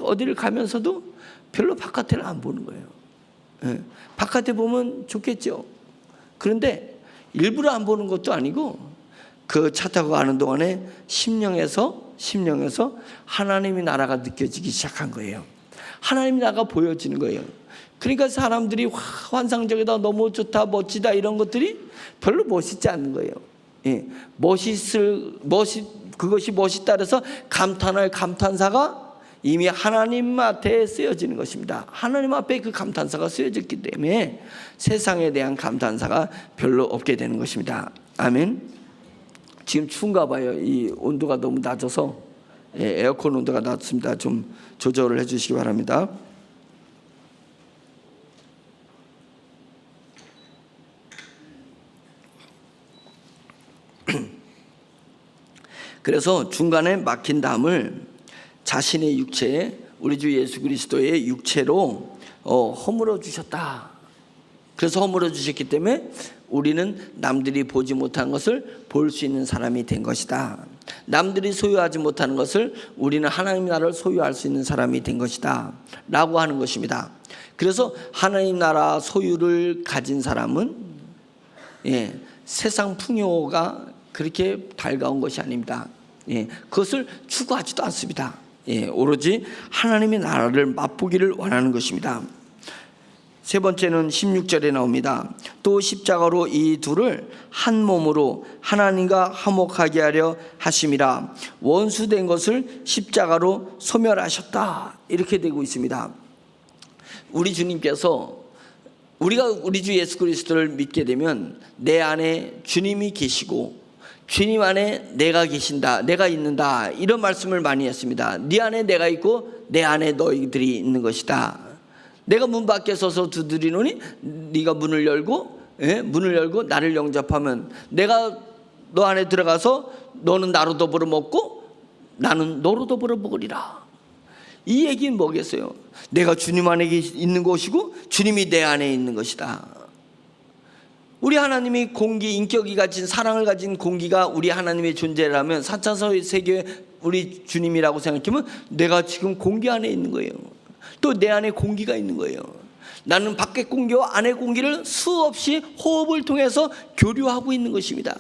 어디를 가면서도 별로 바깥을 안 보는 거예요. 바깥에 보면 좋겠죠. 그런데 일부러 안 보는 것도 아니고 그 차 타고 가는 동안에 심령에서 하나님의 나라가 느껴지기 시작한 거예요. 하나님의 나라가 보여지는 거예요. 그러니까 사람들이 환상적이다, 너무 좋다, 멋지다 이런 것들이 별로 멋있지 않는 거예요. 그것이 멋있다 그래서 감탄할 감탄사가 이미 하나님 앞에 쓰여지는 것입니다. 하나님 앞에 그 감탄사가 쓰여졌기 때문에 세상에 대한 감탄사가 별로 없게 되는 것입니다. 아멘. 지금 추운가 봐요. 이 온도가 너무 낮아서 에어컨 온도가 낮습니다. 좀 조절을 해 주시기 바랍니다. 그래서 중간에 막힌 담을 자신의 육체, 우리 주 예수 그리스도의 육체로 허물어 주셨다. 그래서 허물어 주셨기 때문에 우리는 남들이 보지 못한 것을 볼 수 있는 사람이 된 것이다. 남들이 소유하지 못하는 것을 우리는 하나님 나라를 소유할 수 있는 사람이 된 것이다 라고 하는 것입니다. 그래서 하나님 나라 소유를 가진 사람은 세상 풍요가 그렇게 달가운 것이 아닙니다. 그것을 추구하지도 않습니다. 오로지 하나님의 나라를 맛보기를 원하는 것입니다. 세 번째는 16절에 나옵니다. 또 십자가로 이 둘을 한 몸으로 하나님과 화목하게 하려 하심이라. 원수된 것을 십자가로 소멸하셨다. 이렇게 되고 있습니다. 우리 주님께서 우리가 우리 주 예수 그리스도를 믿게 되면 내 안에 주님이 계시고 주님 안에 내가 계신다, 내가 있는다, 이런 말씀을 많이 했습니다. 네 안에 내가 있고 내 안에 너희들이 있는 것이다. 내가 문 밖에 서서 두드리노니 네가 문을 열고 나를 영접하면 내가 너 안에 들어가서 너는 나로 더불어 먹고 나는 너로 더불어 먹으리라. 이 얘기는 뭐겠어요? 내가 주님 안에 있는 것이고 주님이 내 안에 있는 것이다. 우리 하나님이 공기, 인격이 가진 사랑을 가진 공기가 우리 하나님의 존재라면 4차 세계 우리 주님이라고 생각하면 내가 지금 공기 안에 있는 거예요. 또 내 안에 공기가 있는 거예요. 나는 밖의 공기와 안의 공기를 수없이 호흡을 통해서 교류하고 있는 것입니다.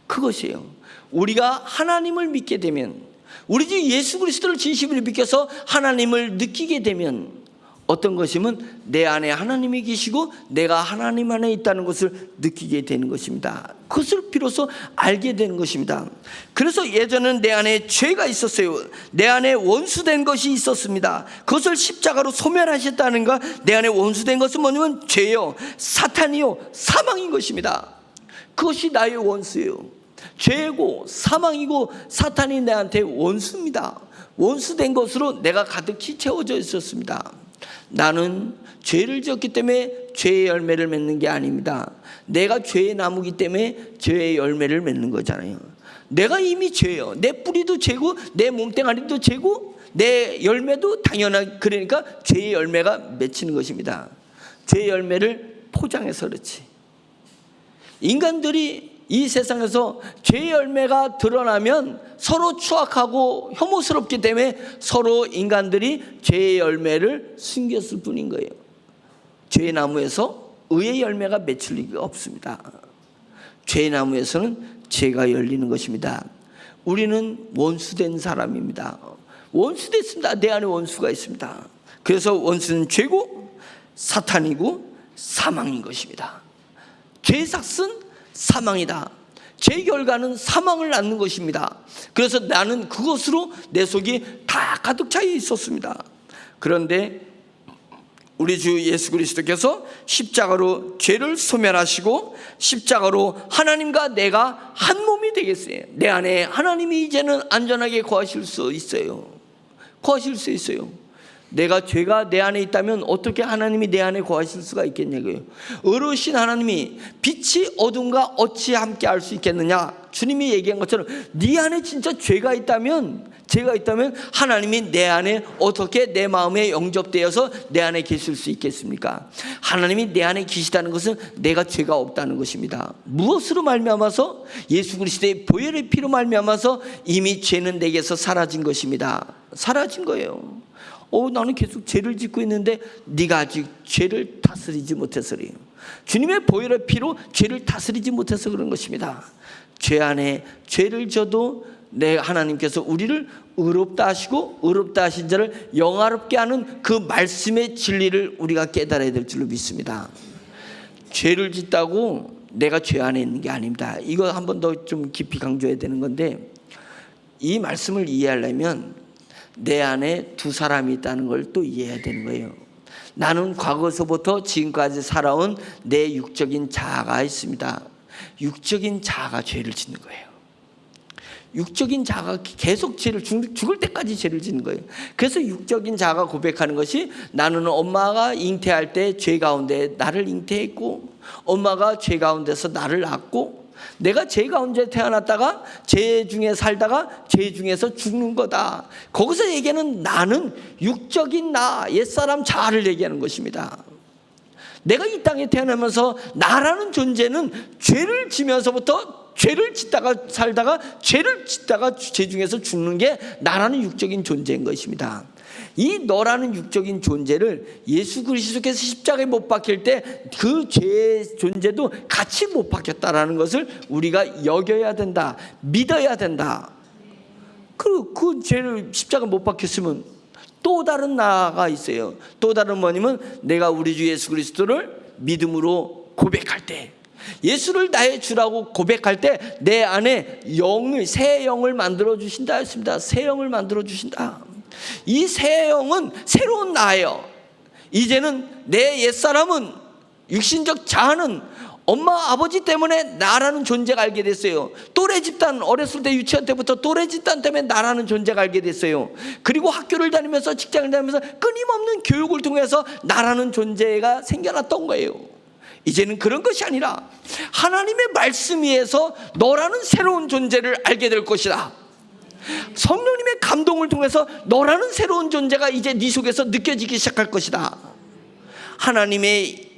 그것이에요. 우리가 하나님을 믿게 되면, 우리 주 예수 그리스도를 진심으로 믿겨서 하나님을 느끼게 되면 어떤 것이면 내 안에 하나님이 계시고 내가 하나님 안에 있다는 것을 느끼게 되는 것입니다. 그것을 비로소 알게 되는 것입니다. 그래서 예전에는 내 안에 죄가 있었어요. 내 안에 원수된 것이 있었습니다. 그것을 십자가로 소멸하셨다는 것. 내 안에 원수된 것은 뭐냐면 죄요, 사탄이요, 사망인 것입니다. 그것이 나의 원수예요. 죄고 사망이고 사탄이 내한테 원수입니다. 원수된 것으로 내가 가득히 채워져 있었습니다. 나는 죄를 지었기 때문에 죄의 열매를 맺는 게 아닙니다. 내가 죄의 나무기 때문에 죄의 열매를 맺는 거잖아요. 내가 이미 죄예요. 내 뿌리도 죄고 내 몸뚱아리도 죄고 내 열매도 당연하게, 그러니까 죄의 열매가 맺히는 것입니다. 죄의 열매를 포장해서 그렇지. 인간들이 이 세상에서 죄의 열매가 드러나면 서로 추악하고 혐오스럽기 때문에 서로 인간들이 죄의 열매를 숨겼을 뿐인 거예요. 죄의 나무에서 의의 열매가 맺힐 리가 없습니다. 죄의 나무에서는 죄가 열리는 것입니다. 우리는 원수된 사람입니다. 원수됐습니다. 내 안에 원수가 있습니다. 그래서 원수는 죄고 사탄이고 사망인 것입니다. 죄의 삭은 사망이다. 죄 결과는 사망을 낳는 것입니다. 그래서 나는 그것으로 내 속이 다 가득 차 있었습니다. 그런데 우리 주 예수 그리스도께서 십자가로 죄를 소멸하시고 십자가로 하나님과 내가 한 몸이 되겠어요. 내 안에 하나님이 이제는 안전하게 거하실 수 있어요. 거하실 수 있어요. 죄가 내 안에 있다면 어떻게 하나님이 내 안에 거하실 수가 있겠냐고요. 의로우신 하나님이 빛이 어둠과 어찌 함께 할 수 있겠느냐. 주님이 얘기한 것처럼 네 안에 진짜 죄가 있다면 하나님이 내 안에 어떻게 내 마음에 영접되어서 내 안에 계실 수 있겠습니까? 하나님이 내 안에 계시다는 것은 내가 죄가 없다는 것입니다. 무엇으로 말미암아서? 예수 그리스도의 보혈의 피로 말미암아서 이미 죄는 내게서 사라진 것입니다. 사라진 거예요. 나는 계속 죄를 짓고 있는데 네가 아직 죄를 다스리지 못해서 그래요. 주님의 보혈의 피로 죄를 다스리지 못해서 그런 것입니다. 죄 안에 죄를 져도 내 하나님께서 우리를 의롭다 하시고 의롭다 하신 자를 영화롭게 하는 그 말씀의 진리를 우리가 깨달아야 될 줄로 믿습니다. 죄를 짓다고 내가 죄 안에 있는 게 아닙니다. 이거 한 번 더 좀 깊이 강조해야 되는 건데, 이 말씀을 이해하려면 내 안에 두 사람이 있다는 걸 또 이해해야 되는 거예요. 나는 과거서부터 지금까지 살아온 내 육적인 자아가 있습니다. 육적인 자아가 죄를 짓는 거예요. 육적인 자아가 계속 죄를 죽을 때까지 죄를 짓는 거예요. 그래서 육적인 자아가 고백하는 것이, 나는 엄마가 잉태할 때 죄 가운데 나를 잉태했고 엄마가 죄 가운데서 나를 낳았고 내가 죄 가운데 태어났다가 죄 중에 살다가 죄 중에서 죽는 거다. 거기서 얘기하는 나는 육적인 나, 옛사람 자아를 얘기하는 것입니다. 내가 이 땅에 태어나면서 나라는 존재는 죄를 지면서부터 죄를 짓다가 살다가 죄를 짓다가 죄 중에서 죽는 게 나라는 육적인 존재인 것입니다. 이 너라는 육적인 존재를 예수 그리스도께서 십자가에 못 박힐 때 그 죄의 존재도 같이 못 박혔다라는 것을 우리가 여겨야 된다, 믿어야 된다. 그 죄를 십자가 못 박혔으면 또 다른 나가 있어요. 또 다른 뭐냐면 내가 우리 주 예수 그리스도를 믿음으로 고백할 때, 예수를 나의 주라고 고백할 때 내 안에 영을, 새 영을 만들어 주신다 했습니다. 새 영을 만들어 주신다. 이 새 영은 새로운 나예요. 이제는 내 옛사람은, 육신적 자아는 엄마 아버지 때문에 나라는 존재가 알게 됐어요. 또래 집단, 어렸을 때 유치원 때부터 또래 집단 때문에 나라는 존재가 알게 됐어요. 그리고 학교를 다니면서 직장을 다니면서 끊임없는 교육을 통해서 나라는 존재가 생겨났던 거예요. 이제는 그런 것이 아니라 하나님의 말씀 위에서 너라는 새로운 존재를 알게 될 것이다. 성령님의 감동을 통해서 너라는 새로운 존재가 이제 네 속에서 느껴지기 시작할 것이다. 하나님의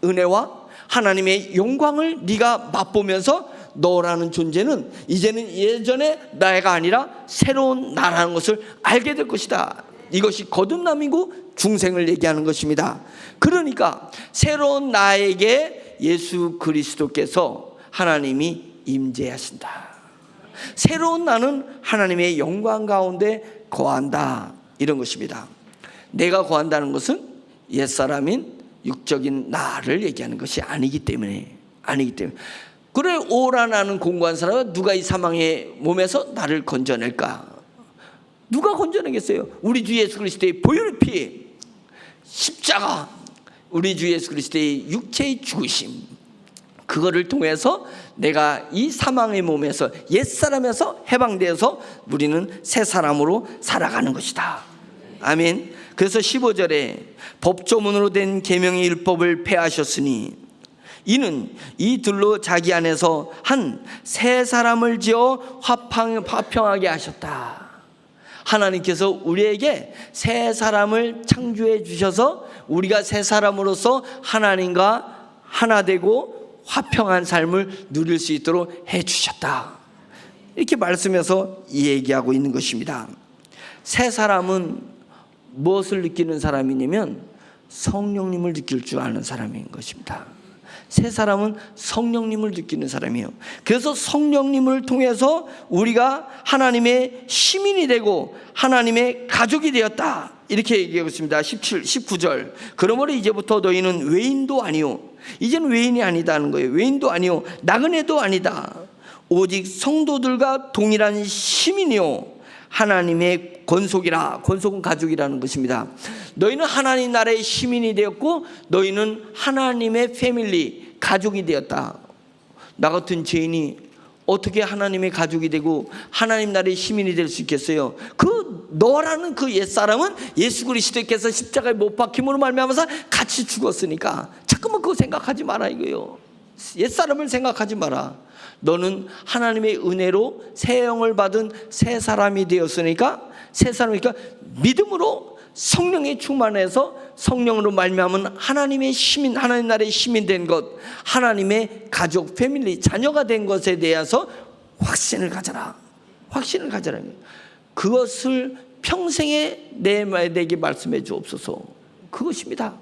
은혜와 하나님의 영광을 네가 맛보면서 너라는 존재는 이제는 예전의 나가 아니라 새로운 나라는 것을 알게 될 것이다. 이것이 거듭남이고 중생을 얘기하는 것입니다. 그러니까 새로운 나에게 예수 그리스도께서 하나님이 임재하신다. 새로운 나는 하나님의 영광 가운데 거한다, 이런 것입니다. 내가 거한다는 것은 옛사람인 육적인 나를 얘기하는 것이 아니기 때문에. 그래, 오라 나는 공고한 사람은 누가 이 사망의 몸에서 나를 건져낼까? 누가 건져내겠어요? 우리 주 예수 그리스도의 보혈의 피, 십자가, 우리 주 예수 그리스도의 육체의 죽으심, 그거를 통해서 내가 이 사망의 몸에서, 옛사람에서 해방되어서 우리는 새 사람으로 살아가는 것이다. 아멘. 그래서 15절에 법조문으로 된 계명의 율법을 폐하셨으니 이는 이 둘로 자기 안에서 한 새 사람을 지어 화평하게 하셨다. 하나님께서 우리에게 새 사람을 창조해 주셔서 우리가 새 사람으로서 하나님과 하나 되고 화평한 삶을 누릴 수 있도록 해 주셨다. 이렇게 말씀해서 얘기하고 있는 것입니다. 새 사람은 무엇을 느끼는 사람이냐면 성령님을 느낄 줄 아는 사람인 것입니다. 새 사람은 성령님을 느끼는 사람이에요. 그래서 성령님을 통해서 우리가 하나님의 시민이 되고 하나님의 가족이 되었다, 이렇게 얘기하고 있습니다. 19절 그러므로 이제부터 너희는 외인도 아니요, 이제는 외인이 아니다는 거예요. 외인도 아니요 나그네도 아니다. 오직 성도들과 동일한 시민이요 하나님의 권속이라. 권속은 가족이라는 것입니다. 너희는 하나님 나라의 시민이 되었고 너희는 하나님의 패밀리, 가족이 되었다. 나 같은 죄인이 어떻게 하나님의 가족이 되고 하나님 나라의 시민이 될 수 있겠어요? 그 너라는 그 옛사람은 예수 그리스도께서 십자가에 못 박힘으로 말미암아서 같이 죽었으니까 자꾸만 그거 생각하지 마라 이거예요. 옛사람을 생각하지 마라. 너는 하나님의 은혜로 새 영을 받은 새 사람이 되었으니까, 새 사람이니까 믿음으로 성령에 충만해서 성령으로 말미암은 하나님의 시민, 하나님 나라의 시민 된 것, 하나님의 가족, 패밀리, 자녀가 된 것에 대해서 확신을 가져라. 확신을 가져라. 그것을 평생에 내게 말씀해 주옵소서. 그것입니다.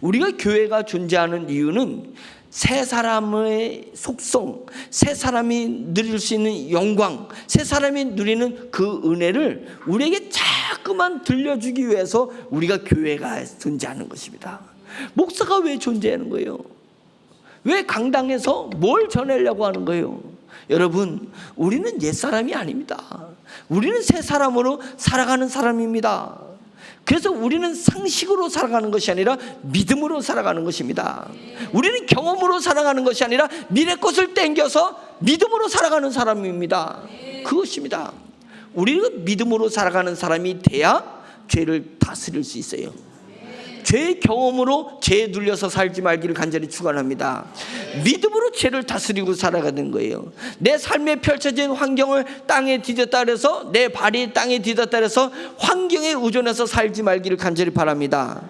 우리가 교회가 존재하는 이유는 새 사람의 속성, 새 사람이 누릴 수 있는 영광, 새 사람이 누리는 그 은혜를 우리에게 자꾸만 들려주기 위해서 우리가 교회가 존재하는 것입니다. 목사가 왜 존재하는 거예요? 왜 강당에서 뭘 전하려고 하는 거예요? 여러분, 우리는 옛사람이 아닙니다. 우리는 새 사람으로 살아가는 사람입니다. 그래서 우리는 상식으로 살아가는 것이 아니라 믿음으로 살아가는 것입니다. 우리는 경험으로 살아가는 것이 아니라 미래 것을 땡겨서 믿음으로 살아가는 사람입니다. 그것입니다. 우리는 믿음으로 살아가는 사람이 돼야 죄를 다스릴 수 있어요. 죄의 경험으로 죄에 눌려서 살지 말기를 간절히 축원합니다. 믿음으로 죄를 다스리고 살아가는 거예요. 내 삶에 펼쳐진 환경을 땅에 뒤졌다 그래서, 내 발이 땅에 뒤졌다 그래서 환경에 의존해서 살지 말기를 간절히 바랍니다.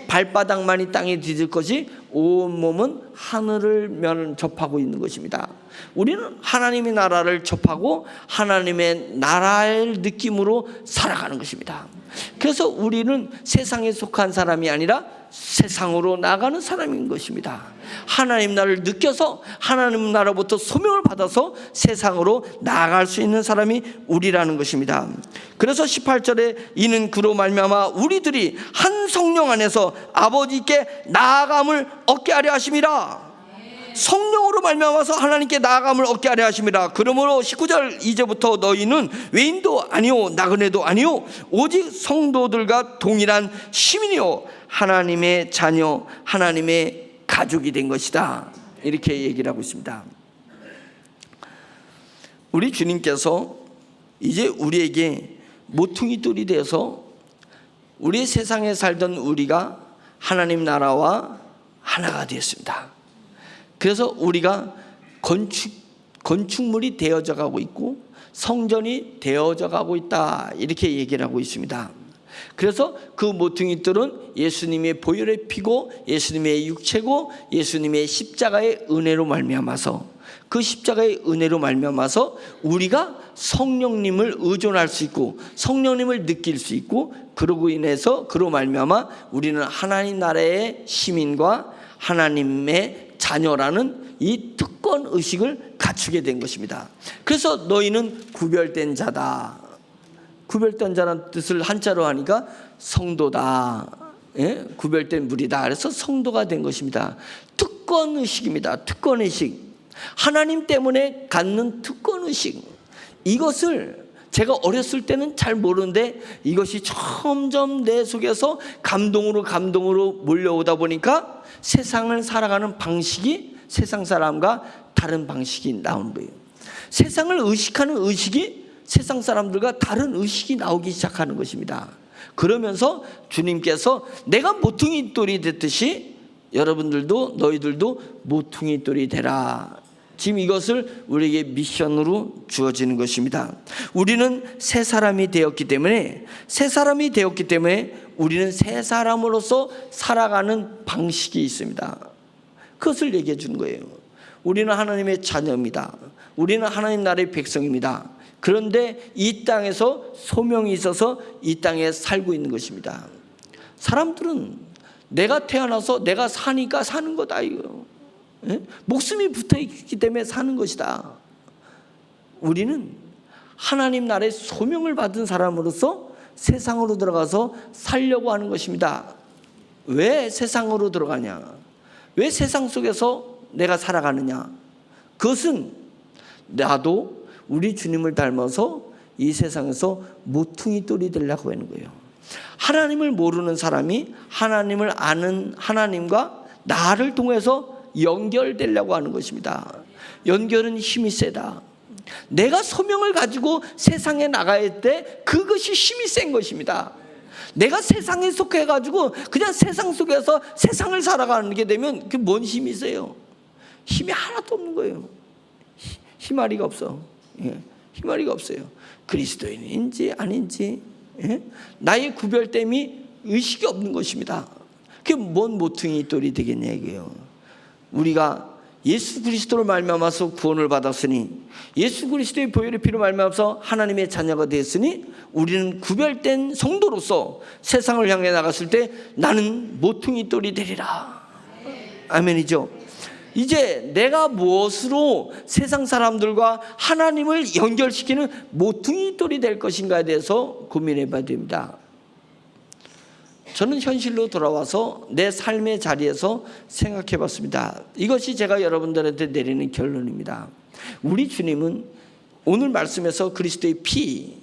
발바닥만이 땅에 뒤질 것이 온 몸은 하늘을 접하고 있는 것입니다. 우리는 하나님의 나라를 접하고 하나님의 나라의 느낌으로 살아가는 것입니다. 그래서 우리는 세상에 속한 사람이 아니라 세상으로 나가는 사람인 것입니다. 하나님 나라를 느껴서 하나님 나라부터 소명을 받아서 세상으로 나아갈 수 있는 사람이 우리라는 것입니다. 그래서 18절에 이는 그로 말미암아 우리들이 한 성령 안에서 아버지께 나아감을 얻게 하려 하심이라. 성령으로 말미암아서 하나님께 나아감을 얻게 하려 하심이라. 그러므로 19절 이제부터 너희는 외인도 아니요 나그네도 아니요 오직 성도들과 동일한 시민이요 하나님의 자녀, 하나님의 가족이 된 것이다. 이렇게 얘기를 하고 있습니다. 우리 주님께서 이제 우리에게 모퉁이 돌이 되어서 우리 세상에 살던 우리가 하나님 나라와 하나가 되었습니다. 그래서 우리가 건축물이 되어져 가고 있고 성전이 되어져 가고 있다. 이렇게 얘기를 하고 있습니다. 그래서 그 모퉁이돌은 예수님의 보혈의 피고 예수님의 육체고 예수님의 십자가의 은혜로 말미암아서, 그 십자가의 은혜로 말미암아서 우리가 성령님을 의존할 수 있고 성령님을 느낄 수 있고, 그러고 인해서 그로 말미암아 우리는 하나님 나라의 시민과 하나님의 자녀라는 이 특권 의식을 갖추게 된 것입니다. 그래서 너희는 구별된 자다. 구별된 자라는 뜻을 한자로 하니까 성도다. 예? 구별된 무리다. 그래서 성도가 된 것입니다. 특권 의식입니다. 특권 의식. 하나님 때문에 갖는 특권 의식. 이것을 제가 어렸을 때는 잘 모르는데 이것이 점점 내 속에서 감동으로 몰려오다 보니까 세상을 살아가는 방식이 세상 사람과 다른 방식이 나오는 거예요. 세상을 의식하는 의식이 세상 사람들과 다른 의식이 나오기 시작하는 것입니다. 그러면서 주님께서 내가 모퉁이 돌이 됐듯이 여러분들도 너희들도 모퉁이 돌이 되라. 지금 이것을 우리에게 미션으로 주어지는 것입니다. 우리는 새 사람이 되었기 때문에 우리는 새 사람으로서 살아가는 방식이 있습니다. 그것을 얘기해 주는 거예요. 우리는 하나님의 자녀입니다. 우리는 하나님 나라의 백성입니다. 그런데 이 땅에서 소명이 있어서 이 땅에 살고 있는 것입니다. 사람들은 내가 태어나서 내가 사니까 사는 거다 이거. 목숨이 붙어있기 때문에 사는 것이다. 우리는 하나님 나라의 소명을 받은 사람으로서 세상으로 들어가서 살려고 하는 것입니다. 왜 세상으로 들어가냐? 왜 세상 속에서 내가 살아가느냐? 그것은 나도 우리 주님을 닮아서 이 세상에서 모퉁이 돌이 되려고 하는 거예요. 하나님을 모르는 사람이 하나님을 아는 하나님과 나를 통해서 연결되려고 하는 것입니다. 연결은 힘이 세다. 내가 소명을 가지고 세상에 나갈 때 그것이 힘이 센 것입니다. 내가 세상에 속해가지고 그냥 세상 속에서 세상을 살아가는 게 되면 그게 뭔 힘이 있어요? 힘이 하나도 없는 거예요. 희마리가 없어. 희마리가 없어요. 그리스도인인지 아닌지 나의 구별됨이 의식이 없는 것입니다. 그게 뭔 모퉁이 돌이 되겠냐 이거예요. 우리가 예수 그리스도로 말미암아서 구원을 받았으니, 예수 그리스도의 보혈의 피로 말미암아서 하나님의 자녀가 되었으니 우리는 구별된 성도로서 세상을 향해 나갔을 때 나는 모퉁이 돌이 되리라. 아멘이죠. 이제 내가 무엇으로 세상 사람들과 하나님을 연결시키는 모퉁이 돌이 될 것인가에 대해서 고민해 봐야 됩니다. 저는 현실로 돌아와서 내 삶의 자리에서 생각해 봤습니다. 이것이 제가 여러분들한테 내리는 결론입니다. 우리 주님은 오늘 말씀에서 그리스도의 피,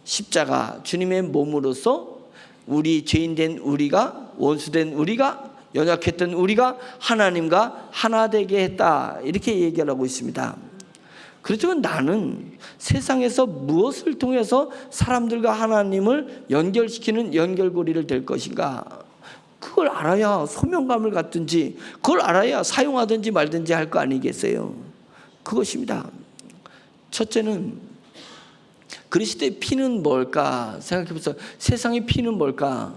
십자가, 주님의 몸으로서 우리 죄인된 우리가, 원수된 우리가, 연약했던 우리가 하나님과 하나 되게 했다. 이렇게 얘기를 하고 있습니다. 그렇지만 나는 세상에서 무엇을 통해서 사람들과 하나님을 연결시키는 연결고리를 될 것인가? 그걸 알아야 소명감을 갖든지 그걸 알아야 사용하든지 말든지 할 거 아니겠어요? 그것입니다. 첫째는 그리스도의 피는 뭘까 생각해보세요. 세상의 피는 뭘까?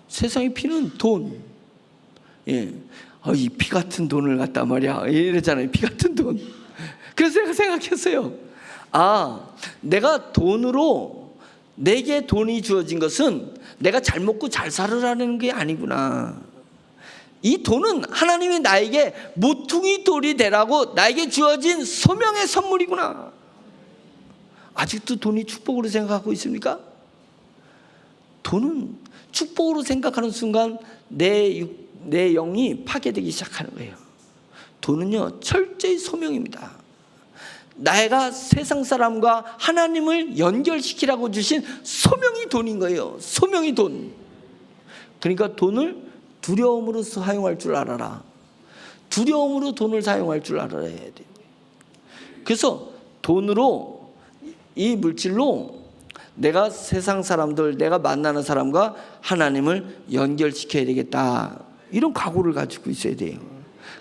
세상의 피는 돈. 예. 이 피 같은 돈을 갖다 말이야 이러잖아요. 피 같은 돈. 그래서 제가 생각했어요. 내가 돈으로 내게 돈이 주어진 것은 내가 잘 먹고 잘 살으라는 게 아니구나. 이 돈은 하나님이 나에게 모퉁이 돌이 되라고 나에게 주어진 소명의 선물이구나. 아직도 돈이 축복으로 생각하고 있습니까? 돈은 축복으로 생각하는 순간 내 영이 파괴되기 시작하는 거예요. 돈은요 철저히 소명입니다. 내가 세상 사람과 하나님을 연결시키라고 주신 소명이 돈인 거예요. 소명이 돈. 그러니까 돈을 두려움으로 사용할 줄 알아라. 두려움으로 돈을 사용할 줄 알아야 돼요. 그래서 돈으로, 이 물질로 내가 세상 사람들, 내가 만나는 사람과 하나님을 연결시켜야 되겠다. 이런 각오를 가지고 있어야 돼요.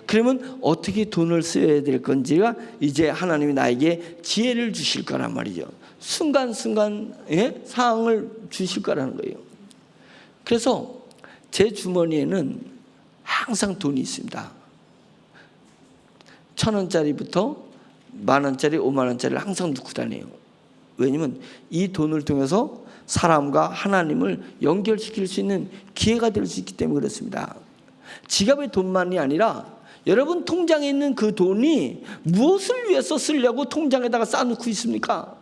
그러면 어떻게 돈을 써야 될 건지가 이제 하나님이 나에게 지혜를 주실 거란 말이죠. 순간순간 상황을 주실 거라는 거예요. 그래서 제 주머니에는 항상 돈이 있습니다. 1,000원짜리부터 10,000원짜리, 50,000원짜리를 항상 넣고 다녀요. 왜냐하면 이 돈을 통해서 사람과 하나님을 연결시킬 수 있는 기회가 될 수 있기 때문에 그렇습니다. 지갑에 돈만이 아니라 여러분 통장에 있는 그 돈이 무엇을 위해서 쓰려고 통장에다가 쌓아놓고 있습니까?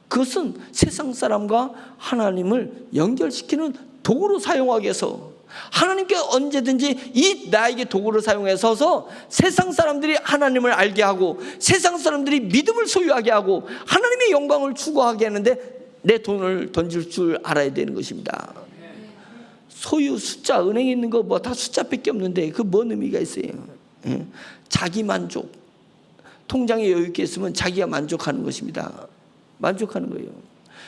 그것은 세상 사람과 하나님을 연결시키는 도구로 사용하기 위해서, 하나님께 언제든지 이 나에게 도구를 사용해서 세상 사람들이 하나님을 알게 하고 세상 사람들이 믿음을 소유하게 하고 하나님의 영광을 추구하게 하는데 내 돈을 던질 줄 알아야 되는 것입니다. 소유, 숫자, 은행에 있는 거 뭐 다 숫자밖에 없는데 그 뭔 의미가 있어요? 자기 만족. 통장에 여유 있게 있으면 자기가 만족하는 것입니다. 만족하는 거예요.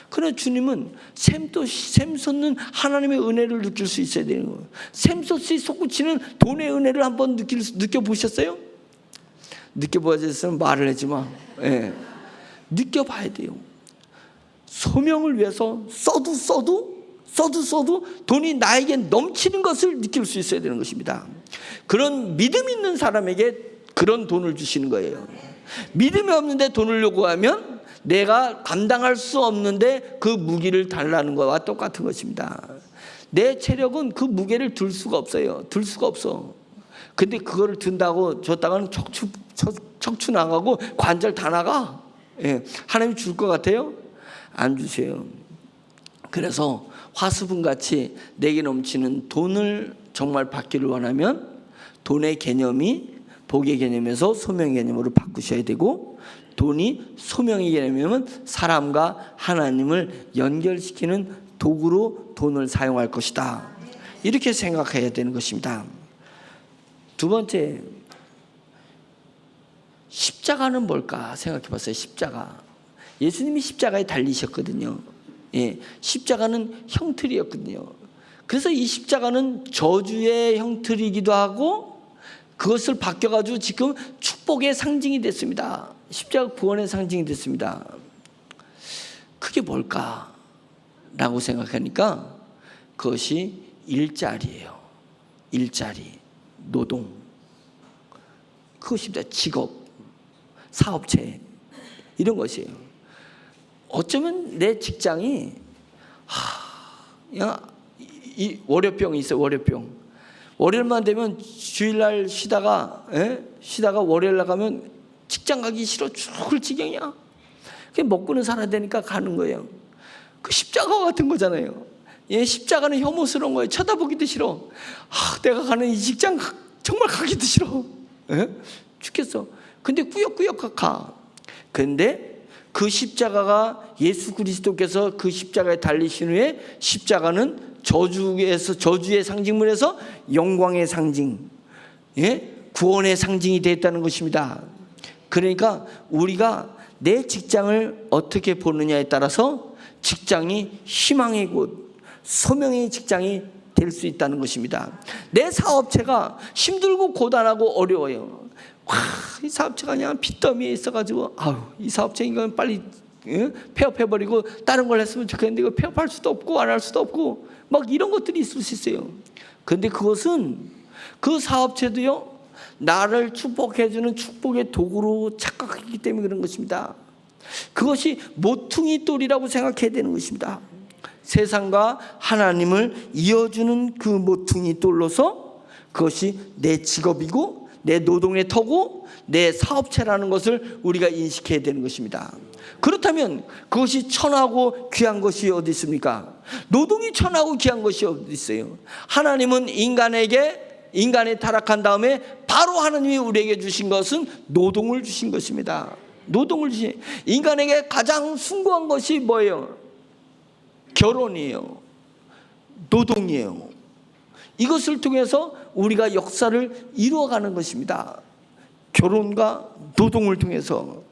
그러나 주님은 샘 솟는 하나님의 은혜를 느낄 수 있어야 되는 거예요. 샘솟이 솟구치는 돈의 은혜를 한번 느껴보셨어요? 느껴보셨으면 말을 하지 마. 느껴봐야 돼요. 소명을 위해서 써도 돈이 나에게 넘치는 것을 느낄 수 있어야 되는 것입니다. 그런 믿음 있는 사람에게 그런 돈을 주시는 거예요. 믿음이 없는데 돈을 요구하면 내가 감당할 수 없는데 그 무기를 달라는 것과 똑같은 것입니다. 내 체력은 그 무게를 들 수가 없어요. 들 수가 없어. 근데 그거를 든다고 줬다가는 척추 나가고 관절 다 나가. 하나님 줄 것 같아요? 안 주세요. 그래서 화수분같이 내게 넘치는 돈을 정말 받기를 원하면 돈의 개념이 복의 개념에서 소명의 개념으로 바꾸셔야 되고, 돈이 소명의 개념이면 사람과 하나님을 연결시키는 도구로 돈을 사용할 것이다. 이렇게 생각해야 되는 것입니다. 두 번째, 십자가는 뭘까 생각해 봤어요. 십자가. 예수님이 십자가에 달리셨거든요. 십자가는 형틀이었거든요. 그래서 이 십자가는 저주의 형틀이기도 하고 그것을 바뀌어가지고 지금 축복의 상징이 됐습니다. 십자가 구원의 상징이 됐습니다. 그게 뭘까? 라고 생각하니까 그것이 일자리예요. 일자리, 노동. 그것입니다. 직업, 사업체 이런 것이에요. 어쩌면 내 직장이 이 월요병이 있어요. 월요병. 월요일만 되면 주일날 쉬다가 월요일 나가면 직장 가기 싫어 죽을 지경이야. 그게 먹고는 살아야 되니까 가는 거예요. 그 십자가 같은 거잖아요. 십자가는 혐오스러운 거예요. 쳐다보기도 싫어. 내가 가는 이 직장 정말 가기도 싫어. 죽겠어. 근데 꾸역꾸역 가. 근데 그 십자가가 예수 그리스도께서 그 십자가에 달리신 후에 십자가는 저주의 상징물에서 영광의 상징, 구원의 상징이 됐다는 것입니다. 그러니까 우리가 내 직장을 어떻게 보느냐에 따라서 직장이 희망의 곳, 소명의 직장이 될 수 있다는 것입니다. 내 사업체가 힘들고 고단하고 어려워요. 이 사업체가 그냥 빚더미에 있어가지고 이 사업체 이건 빨리 폐업해버리고 다른 걸 했으면 좋겠는데 이거 폐업할 수도 없고 안 할 수도 없고 막 이런 것들이 있을 수 있어요. 그런데 그것은 그 사업체도요, 나를 축복해주는 축복의 도구로 착각했기 때문에 그런 것입니다. 그것이 모퉁이 돌이라고 생각해야 되는 것입니다. 세상과 하나님을 이어주는 그 모퉁이 돌로서 그것이 내 직업이고 내 노동의 터고 내 사업체라는 것을 우리가 인식해야 되는 것입니다. 그렇다면 그것이 천하고 귀한 것이 어디 있습니까? 노동이 천하고 귀한 것이 어디 있어요? 하나님은 인간이 타락한 다음에 바로 하나님이 우리에게 주신 것은 노동을 주신 것입니다. 노동을 주신, 인간에게 가장 숭고한 것이 뭐예요? 결혼이에요. 노동이에요. 이것을 통해서 우리가 역사를 이루어가는 것입니다. 결혼과 노동을 통해서.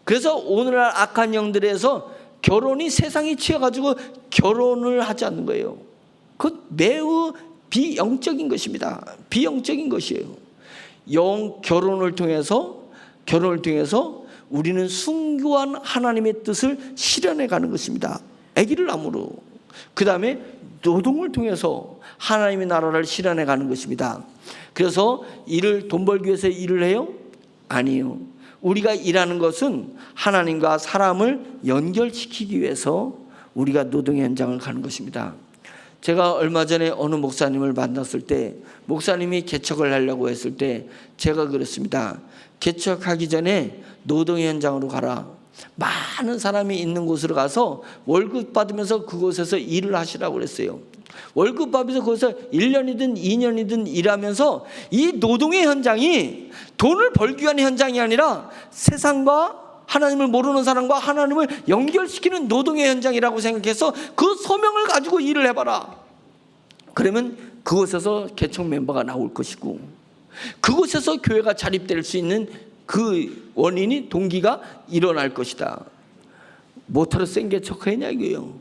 그래서 오늘날 악한 영들에서 결혼이 세상이 취해가지고 결혼을 하지 않는 거예요. 그건 매우 비영적인 것입니다. 비영적인 것이에요. 결혼을 통해서 우리는 숭고한 하나님의 뜻을 실현해 가는 것입니다. 아기를 낳음으로. 그 다음에 노동을 통해서 하나님의 나라를 실현해 가는 것입니다. 그래서 돈 벌기 위해서 일을 해요? 아니요. 우리가 일하는 것은 하나님과 사람을 연결시키기 위해서 우리가 노동의 현장을 가는 것입니다. 제가 얼마 전에 어느 목사님을 만났을 때, 목사님이 개척을 하려고 했을 때 제가 그랬습니다. 개척하기 전에 노동의 현장으로 가라. 많은 사람이 있는 곳으로 가서 월급 받으면서 그곳에서 일을 하시라고 그랬어요. 월급 받으면서 거기서 1년이든 2년이든 일하면서 이 노동의 현장이 돈을 벌기 위한 현장이 아니라 세상과 하나님을 모르는 사람과 하나님을 연결시키는 노동의 현장이라고 생각해서 그 소명을 가지고 일을 해봐라. 그러면 그곳에서 개척 멤버가 나올 것이고 그곳에서 교회가 자립될 수 있는 그 원인이 동기가 일어날 것이다. 뭐하러 센 개척하냐 이거예요.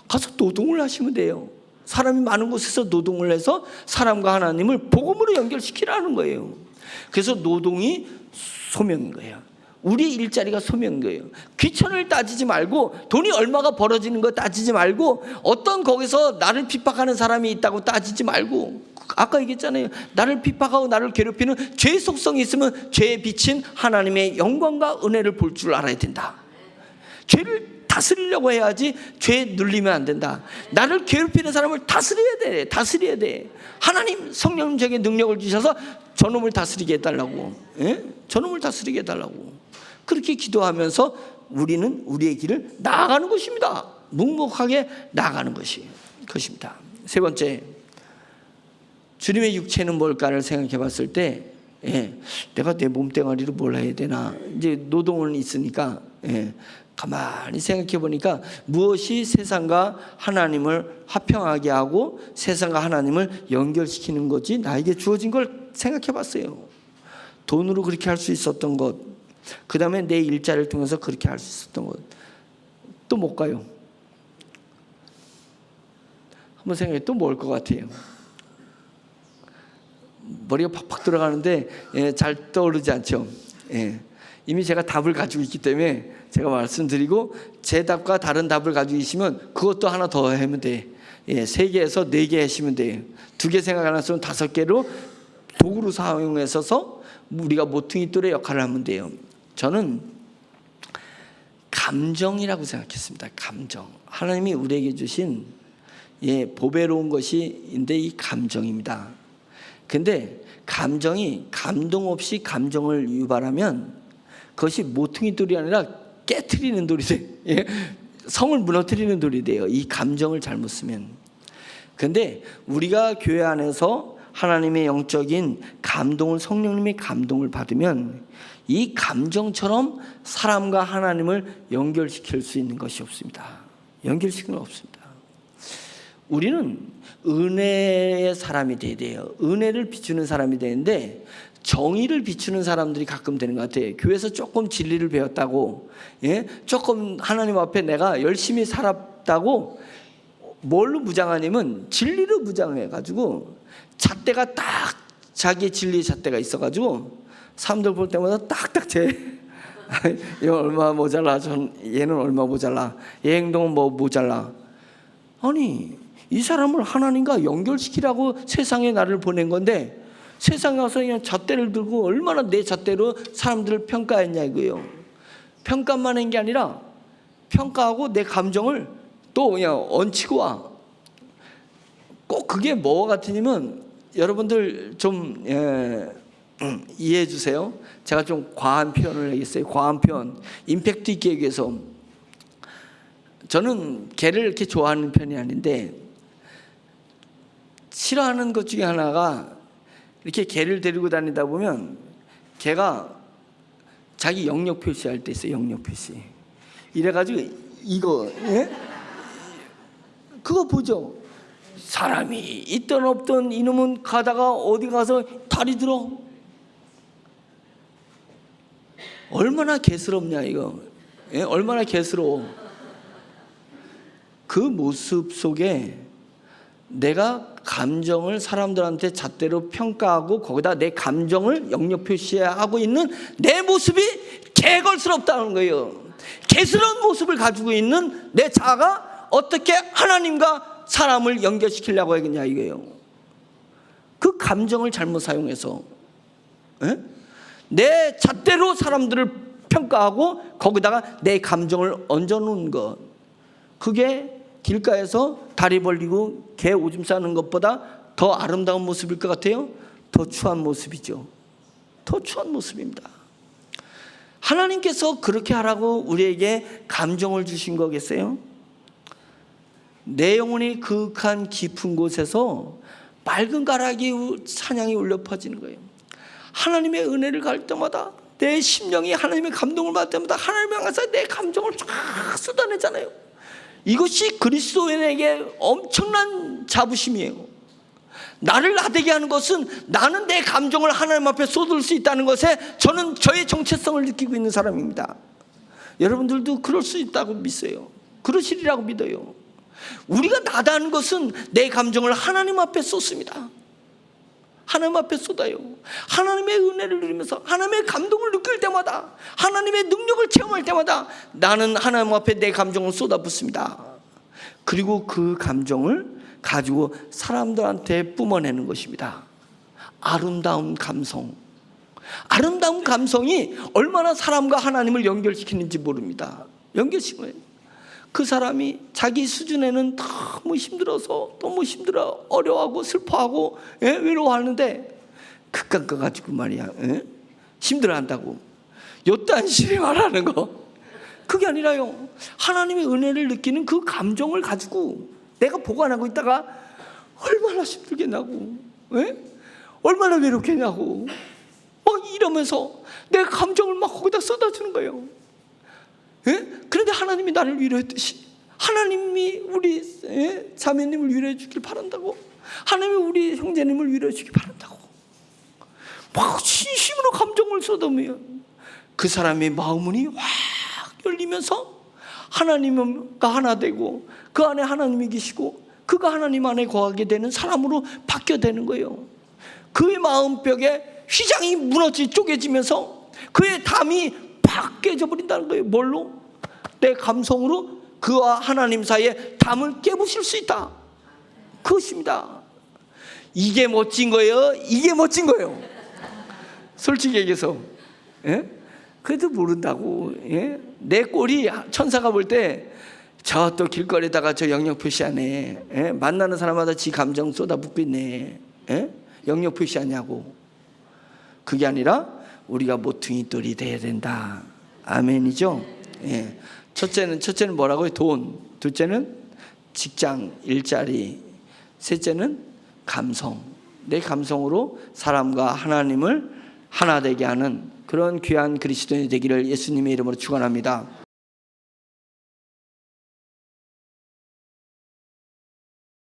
가서 노동을 하시면 돼요. 사람이 많은 곳에서 노동을 해서 사람과 하나님을 복음으로 연결시키라는 거예요. 그래서 노동이 소명인 거예요. 우리 일자리가 소명인 거예요. 귀천을 따지지 말고 돈이 얼마가 벌어지는 거 따지지 말고 어떤 거기서 나를 핍박하는 사람이 있다고 따지지 말고, 아까 얘기했잖아요. 나를 핍박하고 나를 괴롭히는 죄의 속성이 있으면 죄에 비친 하나님의 영광과 은혜를 볼 줄 알아야 된다. 죄를 다스리려고 해야지 죄에 눌리면 안 된다. 나를 괴롭히는 사람을 다스려야 돼. 하나님 성령 제게 능력을 주셔서 저놈을 다스리게 해달라고. 저놈을 다스리게 해달라고. 그렇게 기도하면서 우리는 우리의 길을 나아가는 것입니다. 묵묵하게 나아가는 것입니다. 세 번째, 주님의 육체는 뭘까를 생각해 봤을 때, 내가 내 몸뚱아리로 뭘 해야 되나. 이제 노동은 있으니까, 가만히 생각해 보니까 무엇이 세상과 하나님을 화평하게 하고 세상과 하나님을 연결시키는 거지 나에게 주어진 걸 생각해 봤어요. 돈으로 그렇게 할 수 있었던 것, 그 다음에 내 일자리를 통해서 그렇게 할 수 있었던 것, 또 뭘까요? 한번 생각해. 또 뭘 것 같아요? 머리가 팍팍 들어가는데 잘 떠오르지 않죠? 이미 제가 답을 가지고 있기 때문에 제가 말씀드리고 제 답과 다른 답을 가지고 계시면 그것도 하나 더 하면 돼. 3개에서 4개 하시면 돼요. 2개 생각 안 했으면 5개로 도구로 사용해서 우리가 모퉁이 돌의 역할을 하면 돼요. 저는 감정이라고 생각했습니다. 감정. 하나님이 우리에게 주신 보배로운 것인데 이 감정입니다. 근데 감정이 감동 없이 감정을 유발하면 그것이 모퉁이 돌이 아니라 깨트리는 돌이 돼. 성을 무너뜨리는 돌이 돼요. 이 감정을 잘못 쓰면. 근데 우리가 교회 안에서 하나님의 영적인 감동을, 성령님의 감동을 받으면 이 감정처럼 사람과 하나님을 연결시킬 수 있는 것이 없습니다. 연결시키는 건 없습니다. 우리는 은혜의 사람이 돼야 돼요. 은혜를 비추는 사람이 되는데 정의를 비추는 사람들이 가끔 되는 것 같아요. 교회에서 조금 진리를 배웠다고, 조금 하나님 앞에 내가 열심히 살았다고 뭘로 무장하냐면 진리로 무장해가지고 잣대가 딱 자기 진리의 잣대가 있어가지고 사람들 볼 때마다 딱딱 얘는 얼마 모자라, 얘는 얼마 모자라, 얘 행동은 뭐 모자라. 아니 이 사람을 하나님과 연결시키라고 세상에 나를 보낸 건데 세상에 와서 그냥 잣대를 들고 얼마나 내 잣대로 사람들을 평가했냐 이거예요. 평가만 한 게 아니라 평가하고 내 감정을 또 그냥 얹히고 와. 꼭 그게 뭐가 같으냐면 여러분들 좀 이해해 주세요. 제가 좀 과한 표현을 하겠어요. 과한 표현, 임팩트 있게 얘기해서. 저는 개를 이렇게 좋아하는 편이 아닌데 싫어하는 것 중에 하나가 이렇게 개를 데리고 다니다 보면 개가 자기 영역 표시할 때 있어요. 영역 표시. 이래가지고 이거 그거 보죠. 사람이 있든 없든 이놈은 가다가 어디 가서 다리 들어. 얼마나 개스럽냐 이거. 얼마나 개스러워. 그 모습 속에 내가 감정을 사람들한테 잣대로 평가하고 거기다 내 감정을 영역 표시하고 있는 내 모습이 개걸스럽다는 거예요. 개스러운 모습을 가지고 있는 내 자아가 어떻게 하나님과 사람을 연결시키려고 하겠냐 이거예요. 그 감정을 잘못 사용해서 내 잣대로 사람들을 평가하고 거기다가 내 감정을 얹어놓은 것, 그게 길가에서 다리 벌리고 개 오줌 싸는 것보다 더 아름다운 모습일 것 같아요? 더 추한 모습이죠. 더 추한 모습입니다. 하나님께서 그렇게 하라고 우리에게 감정을 주신 거겠어요? 내 영혼이 그윽한 깊은 곳에서 맑은 가락이 찬양이 울려 퍼지는 거예요. 하나님의 은혜를 갈 때마다 내 심령이 하나님의 감동을 받을 때마다 하나님을 향해서 내 감정을 쫙 쏟아내잖아요. 이것이 그리스도인에게 엄청난 자부심이에요. 나를 나대게 하는 것은 나는 내 감정을 하나님 앞에 쏟을 수 있다는 것에 저는 저의 정체성을 느끼고 있는 사람입니다. 여러분들도 그럴 수 있다고 믿어요. 그러시리라고 믿어요. 우리가 나다는 것은 내 감정을 하나님 앞에 쏟습니다. 하나님 앞에 쏟아요. 하나님의 은혜를 누리면서 하나님의 감동을 느낄 때마다, 하나님의 능력을 체험할 때마다 나는 하나님 앞에 내 감정을 쏟아붓습니다. 그리고 그 감정을 가지고 사람들한테 뿜어내는 것입니다. 아름다운 감성. 아름다운 감성이 얼마나 사람과 하나님을 연결시키는지 모릅니다. 연결시켜요. 그 사람이 자기 수준에는 너무 힘들어서 너무 힘들어 어려워하고 슬퍼하고 외로워하는데 그깟 거 가지고 말이야 힘들어한다고 요딴 식의 말하는 거, 그게 아니라요. 하나님의 은혜를 느끼는 그 감정을 가지고 내가 보관하고 있다가 얼마나 힘들겠냐고, 얼마나 외롭겠냐고 막 이러면서 내 감정을 막 거기다 쏟아주는 거예요. 그런데 하나님이 나를 위로했듯이 하나님이 우리 자매님을 위로해 주길 바란다고, 하나님이 우리 형제님을 위로해 주길 바란다고 막 진심으로 감정을 쏟으면 그 사람의 마음문이 확 열리면서 하나님과 하나 되고 그 안에 하나님이 계시고 그가 하나님 안에 거하게 되는 사람으로 바뀌어 되는 거예요. 그의 마음벽에 휘장이 무너지 쪼개지면서 그의 담이 팍 깨져버린다는 거예요. 뭘로? 내 감성으로 그와 하나님 사이에 담을 깨부실 수 있다. 그것입니다. 이게 멋진 거예요. 이게 멋진 거예요. 솔직히 얘기해서 그래도 모른다고. 내 꼴이 천사가 볼 때 저 또 길거리에다가 저 영역 표시하네. 만나는 사람마다 지 감정 쏟아붓고 있네. 영역 표시하냐고. 그게 아니라 우리가 모퉁이 돌이 돼야 된다. 아멘이죠? 첫째는 뭐라고요? 돈. 둘째는 직장, 일자리. 셋째는 감성. 내 감성으로 사람과 하나님을 하나 되게 하는 그런 귀한 그리스도인이 되기를 예수님의 이름으로 축원합니다.